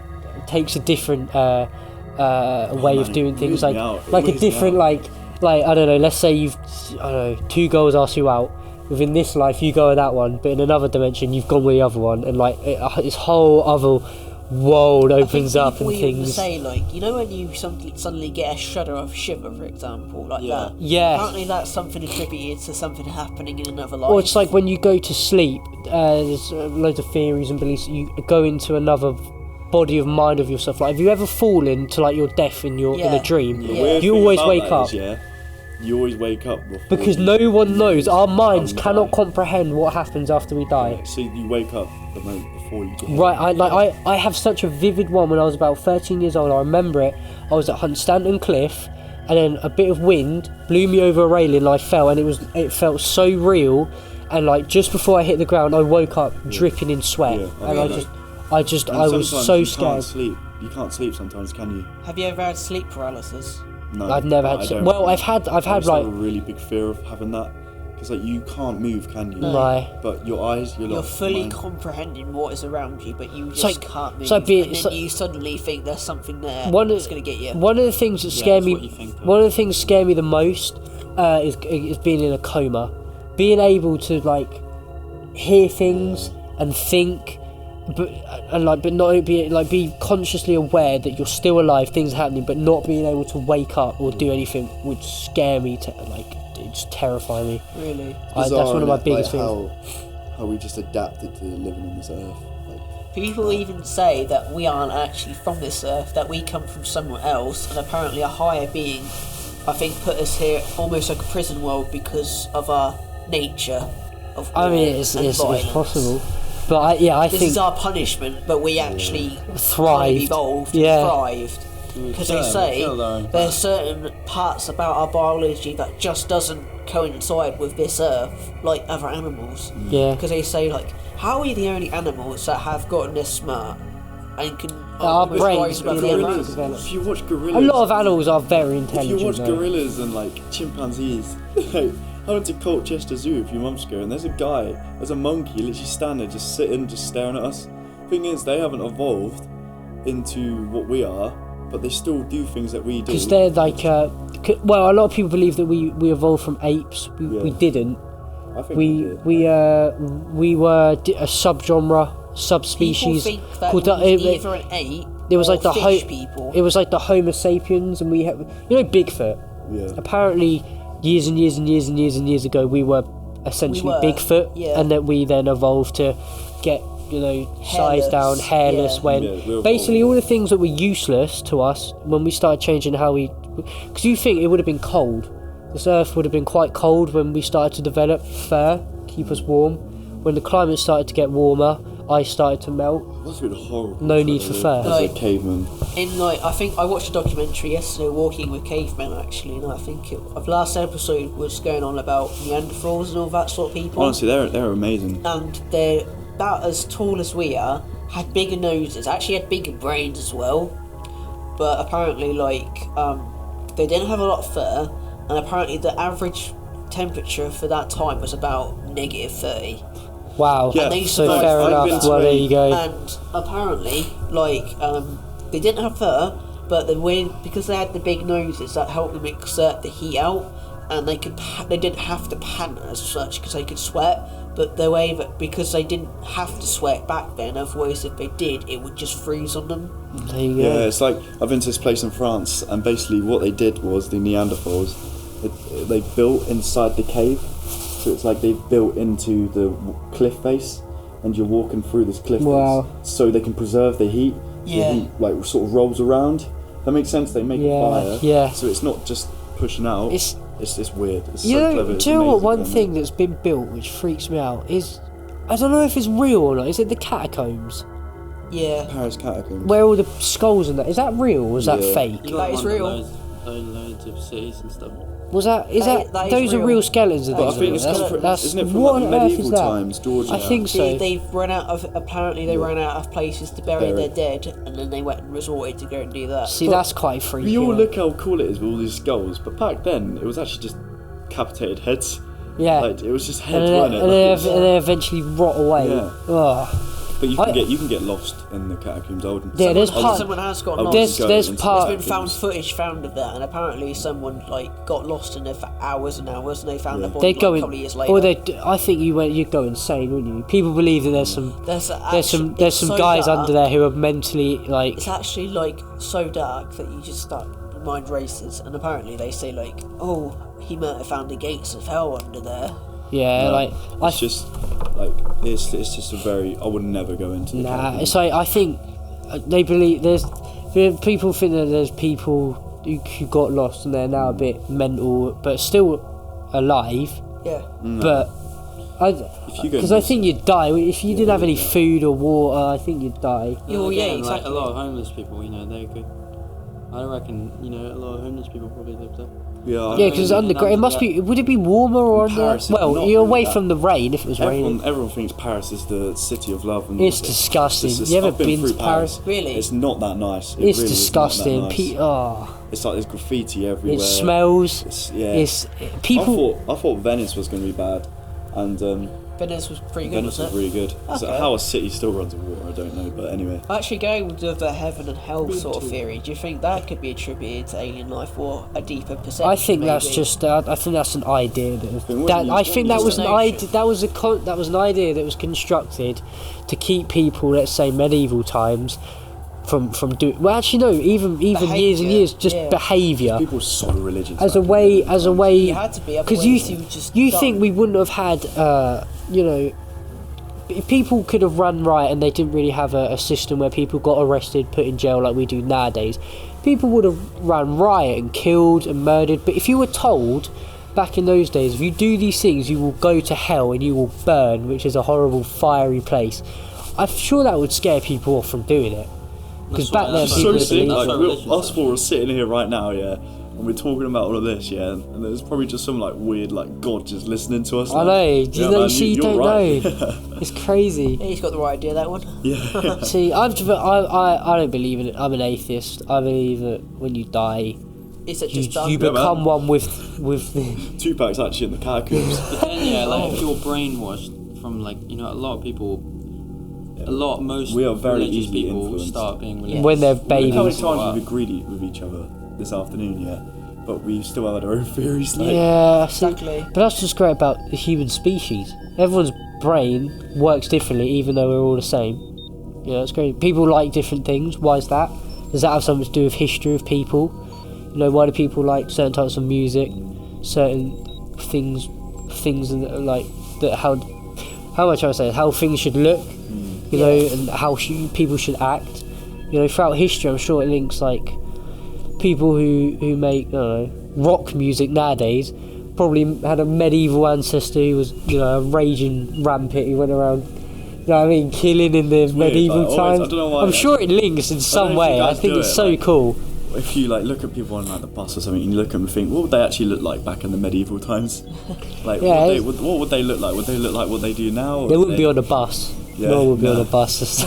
takes a different way man, of doing it things, weirds me out. It like a weirds me different out. like I don't know. Let's say two girls ask you out. Within this life, you go with that one, but in another dimension, you've gone with the other one, and like this whole other world opens up and people even things. say, like, you know when you suddenly get a shudder of shiver, for example, like Yeah. that. Yeah. Apparently that's something attributed to something happening in another life. Or it's like when you go to sleep, there's loads of theories and beliefs that you go into another body of mind of yourself. Like, have you ever fallen to like your death in in Yeah. a dream? Yeah. The weird You thing always about wake that up. is, yeah, you always wake up before Because you- no one knows. Our minds you cannot die. comprehend what happens after we die. So you wake up the moment before you die. Right, I have such a vivid one when I was about 13 years old. I remember it. I was at Hunstanton Cliff, and then a bit of wind blew me over a railing, and I fell, and it felt so real. And like just before I hit the ground, I woke up dripping in sweat, Yeah, and I I know. just And I was sometimes so you scared. Can't sleep. You can't sleep sometimes, can you? Have you ever had sleep paralysis? No. I've never I had. don't. Well, I've had I just like have a really big fear of having that, because like you can't move, can you? Right. But your eyes, you're You're like, fully man. comprehending what is around you, but you just like- can't move. it's like being- and it's then like- you suddenly think there's something there One of- that's going to get you. One of the things that scare that's me, what you think of. one of the things that scare me the most is being in a coma, being able to like hear things and think, but not be consciously aware that you're still alive, things are happening, but not being able to wake up or do anything would scare me. It just terrify me. Really. That's one of my biggest things. How we just adapted to living on this earth. Like, People even say that we aren't actually from this earth, that we come from somewhere else, and apparently a higher being, I think, put us here almost like a prison world because of our nature of I mean, war it's and violence. possible, but I This think is our punishment, but we actually Thrived. evolved Yeah. and thrived. Because they say there's certain parts about our biology that just doesn't coincide with this earth, like other animals. yeah. Because they say, like, how are we the only animals that have gotten this smart and can Our almost brains rise above being the able to animals? develop. if you watch gorillas, A lot of animals are very If intelligent. you watch though. gorillas and like chimpanzees, like, I went to Colchester Zoo a few months ago, and there's a monkey literally standing, just sitting, just staring at us. Thing is, they haven't evolved into what we are, but they still do things that we do. Because they're like, well, a lot of people believe that we evolved from apes. We didn't. I think We did. we were a subgenre, People subspecies think that called we was either an ape it was or like the fish people. it was like the Homo sapiens, and we have Bigfoot. Yeah. Apparently, years and years and years and years and years ago, we were essentially We were, Bigfoot, yeah. and that we then evolved to get size Hairless, down, hairless. yeah. When Yeah, we evolved. basically all the things that were useless to us, when we started changing how we, because you think it would have been cold. This Earth would have been quite cold when we started to develop fur, keep us warm. When the climate started to get warmer, ice started to melt. That's been horrible. No need for fur. As Like- a caveman. I think I watched a documentary yesterday, Walking with Cavemen, actually, and I think the last episode was going on about Neanderthals and all that sort of people. Honestly, they're amazing. And they're about as tall as we are, had bigger noses, actually had bigger brains as well. But apparently, they didn't have a lot of fur, and apparently the average temperature for that time was about -30. Wow. Yeah, they So survived. fair I've enough. been to Well, there a- you go. And apparently, they didn't have fur, but because they had the big noses, that helped them exert the heat out, and they didn't have to pant as such because they could sweat. But the way that because they didn't have to sweat back then, otherwise if they did, it would just freeze on them. There you go. Yeah, it's like I've been to this place in France, and basically what they did was the Neanderthals, they built inside the cave. So it's like they built into the cliff face, and you're walking through this cliff Wow. face, so they can preserve the heat. Yeah. heat like sort of rolls around. That makes sense. They make a fire. Yeah. So it's not just pushing out. It's weird. It's You so know, clever. It's do you know what? amazing, One isn't thing it? that's been built which freaks me out is, I don't know if it's real or not. Is it the catacombs Yeah. Paris catacombs. where all the skulls and that? Is that real or is that Yeah. fake? You That got is one real. loads of cities and stuff. Was that? Is That that? is Those are real. real skeletons. That Of is I think real. it's That's- come from, that's isn't it from what like on earth medieval is that? times, Georgia? I think so. They've run out of. Apparently, they Yeah. ran out of places to bury Bury. their dead, and then they went and resorted to go and do that. See, that's quite freaky. We all innit? look how cool it is with all these skulls, but back then it was actually just decapitated heads. Yeah. Like it was just and heads, then, weren't it? and Like, they, it's- and they eventually rot away. Yeah. Oh. but I- you can get lost in the catacombs. Yeah, there's I would- part- Someone has got I would lost. There's go there's into part. There's been found catacombs. footage found of that, and apparently someone like got lost in there for hours and hours, and they found Yeah. their body They like, go a in, couple of years later. or they. I think you'd go insane, wouldn't you? People believe that there's some there's there's some so guys dark. under there who are mentally like. It's actually like so dark that you just start your mind races, and apparently they say like, oh, he might have found the gates of hell under there. Yeah, No, like I. it's just like it's just a very. I would never go into the Nah, catacombs. it's like I think they believe people think that there's people who got lost and they're now a bit mental, but still alive. Yeah. But If you go because I into- think you'd die if you didn't have any food or water. I think you'd die. Oh, yeah, Again, exactly. Like a lot of homeless people, you know, they're good. I reckon, you know, a lot of homeless people probably live there. yeah, Yeah, because mean, underground. It must be. Would it be warmer or under? Paris is Well, not you're really away that. from the rain if it was raining. Everyone thinks Paris is the city of love, and It's disgusting. You ever I've been been through to Paris? Really? It's not that nice. It It's really is not that disgusting. nice. Oh, It's like there's graffiti everywhere. it smells. It's, yeah. It's people. I thought Venice was going to be bad, and Venice was pretty good, Venice was wasn't it? really good. So Okay. how a city still runs on water, I don't know, but anyway. Actually, going with the heaven and hell sort of theory, do you think that could be attributed to alien life or a deeper perception? I think that's maybe? just. I think that's an idea that. Then what that do you- I what think do that you was an say? idea. That was an idea that was constructed to keep people, let's say, medieval times, from doing. Well, actually, no. Even years and Behaviour, years, just yeah. behaviour. People are so religious. As a back way, then. as a way, You had to be, because you otherwise you would just you die. think we wouldn't have had, you know, if people could have run riot and they didn't really have a system where people got arrested, put in jail like we do nowadays. People would have run riot and killed and murdered. But if you were told back in those days, if you do these things, you will go to hell and you will burn, which is a horrible fiery place. I'm sure that would scare people off from doing it. Because back then, It's people so would sick. believe Like, That's we're, religion, us so. four are sitting here right now, yeah, and we're talking about all of this, yeah, and there's probably just some like weird like God just listening to us. I like, know. yeah, You know, man, see, you you're don't right. know. It's crazy. Yeah, he's got the right idea, that one. Yeah. See, I don't believe in it. I'm an atheist. I believe that when you die, Is it you, just done? you Yeah, become man. one with the. Tupac's actually in the catacombs. But then, yeah, like if you're brainwashed from like, you know, a lot of people, most We are very religious easily people influenced. start being religious. When they're Look how many babies. times we've agreed with each other this afternoon, yeah, but we still have our own theories. Like, Yeah, see, Exactly. but that's what's great about the human species. Everyone's brain works differently, even though we're all the same. Yeah, that's great. People like different things. Why is that? Does that have something to do with history of people? You know, why do people like certain types of music, certain things that are like that? How much I say how things should look, you know, and how people should act. You know, throughout history, I'm sure it links like people who make I don't know, rock music nowadays probably had a medieval ancestor who was, you know, a raging rampant. He went around, you know what I mean, killing in the medieval like, always, times. I don't know why, I'm sure it links in some if way. you I guys think do it's it, so like- cool. if you like look at people on like the bus or something, and you look at them and think, what would they actually look like back in the medieval times? Like, Yeah, what would they look like? Would they look like what they do now? Or They would wouldn't be on a bus. Yeah, No one would be on no. a bus.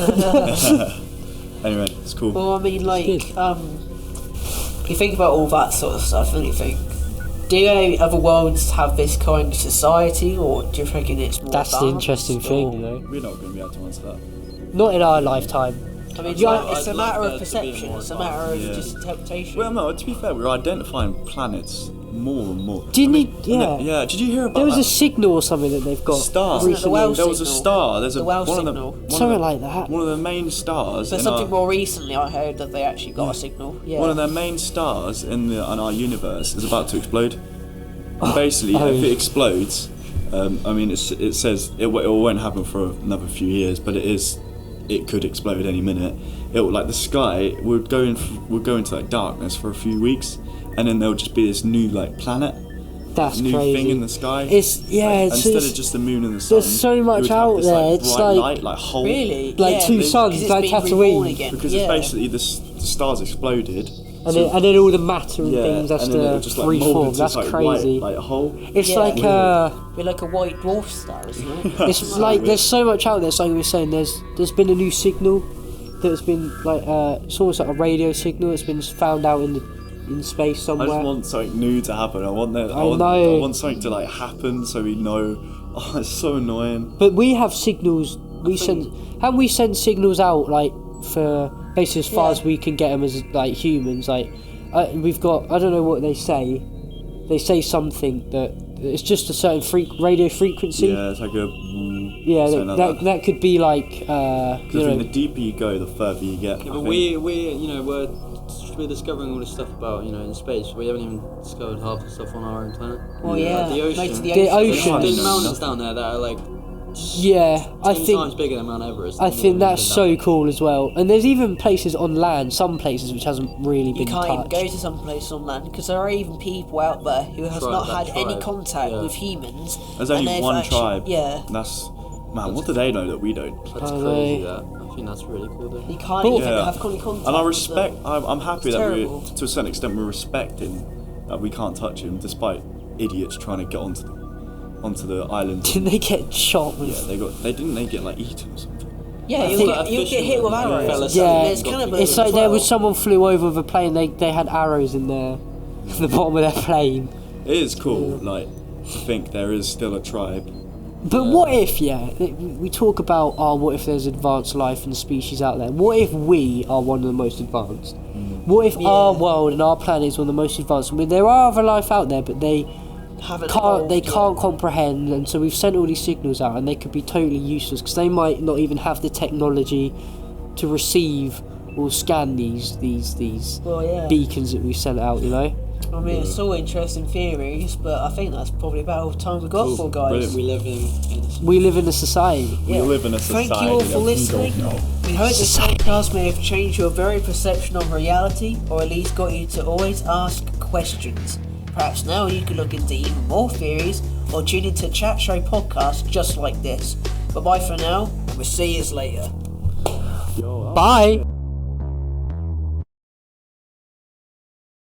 Anyway, it's cool. Well, I mean, like, Good. you think about all that sort of stuff, and you think, do any other worlds have this kind of society, or do you reckon it's more That's the advanced, interesting thing, or- you know. We're not going to be able to answer that. Not in our lifetime. I mean, Yeah, it's a I'd like matter there of to be perception. more It's a matter of Yeah. just interpretation. Well, no, to be fair, we're identifying planets more and more. Didn't I you? mean, Yeah. yeah. Did you hear about There was that? a signal or something that they've got. Star. Isn't it the Welsh There was a signal? star. There's The a Welsh one signal. of the Something like that. One of the main stars. There's in something our, more recently I heard that they actually got a signal. Yeah. One of the main stars in our universe is about to explode. And basically, if it explodes, I mean, it says it won't happen for another few years, but it is it could explode any minute. It will, like the sky would go into like darkness for a few weeks, and then there'll just be this new like planet, That's new crazy. thing in the sky. Instead of just the moon and the sun. There's so much we would have out this, there. Like, It's bright like light, like whole, Really? like two because suns, it's like been reborn Tatooine. again. because yeah. it's basically the stars exploded. And then all the matter and Yeah, things has and then it'll to just, like, reform. mould into That's this, like, crazy. white, like a hole. It's Yeah. like Be like a white dwarf star, isn't it? it's like there's so much out there. It's like we were saying. There's been a new signal that's been like it's almost like a radio signal that's been found out in space I somewhere. just want something new to happen. I want know. something to like happen so we know. Oh, it's so annoying. But we have signals. Haven't we sent signals out like for basically as far Yeah. as we can get them as like humans? Like we've got. I don't know what they say. They say something that it's just a certain radio frequency. Yeah, it's like a. Yeah, something like that could be like you Because know. the deeper you go, the further you get. Yeah, I but think. we're discovering all this stuff about, in space. We haven't even discovered half the stuff on our own planet. Well, yeah. The ocean. Most of the The ocean. ocean. There's mountains down there that are like Yeah, I 10 think times bigger than Mount Everest. I think that's so cool as well. And there's even places on land, some places which hasn't really You been can't even touched. go to some place on land because there are even people out there who has Tribe, not that had any tribe, contact yeah. with humans. There's and only they've one actually- tribe. Yeah. That's man. What do they know that we don't? That's Are crazy. they? That I think that's really cool. Though. You can't Cool. even Yeah. have any contact. And I with respect. them. I'm happy It's that terrible. to a certain extent we're respecting that we can't touch him, despite idiots trying to get onto the island. Didn't they get shot with? Yeah, they didn't get like eaten or something. Yeah, I you'll think- get hit with Yeah. arrows. Yeah. There's cannibalism It's like as there well. was someone flew over with a plane. They had arrows in the bottom of their plane. It is cool, like to think there is still a tribe. But what if, we talk about, what if there's advanced life and species out there? What if we are one of the most advanced? What if our world and our planet is one of the most advanced? I mean, there are other life out there, but they Haven't can't evolved yet. comprehend, and so we've sent all these signals out, and they could be totally useless because they might not even have the technology to receive or scan these Well, yeah. beacons that we sent out. I mean, it's all interesting theories, but I think that's probably about all the time we got Cool. for, guys. Brilliant. We live in We live in a society. We live in a society. Thank you all for that we listening. don't know. We hope this podcast may have changed your very perception of reality, or at least got you to always ask questions. Perhaps now you can look into even more theories, or tune into chat show podcasts just like this. But bye for now, and we'll see you later. Yo, Bye.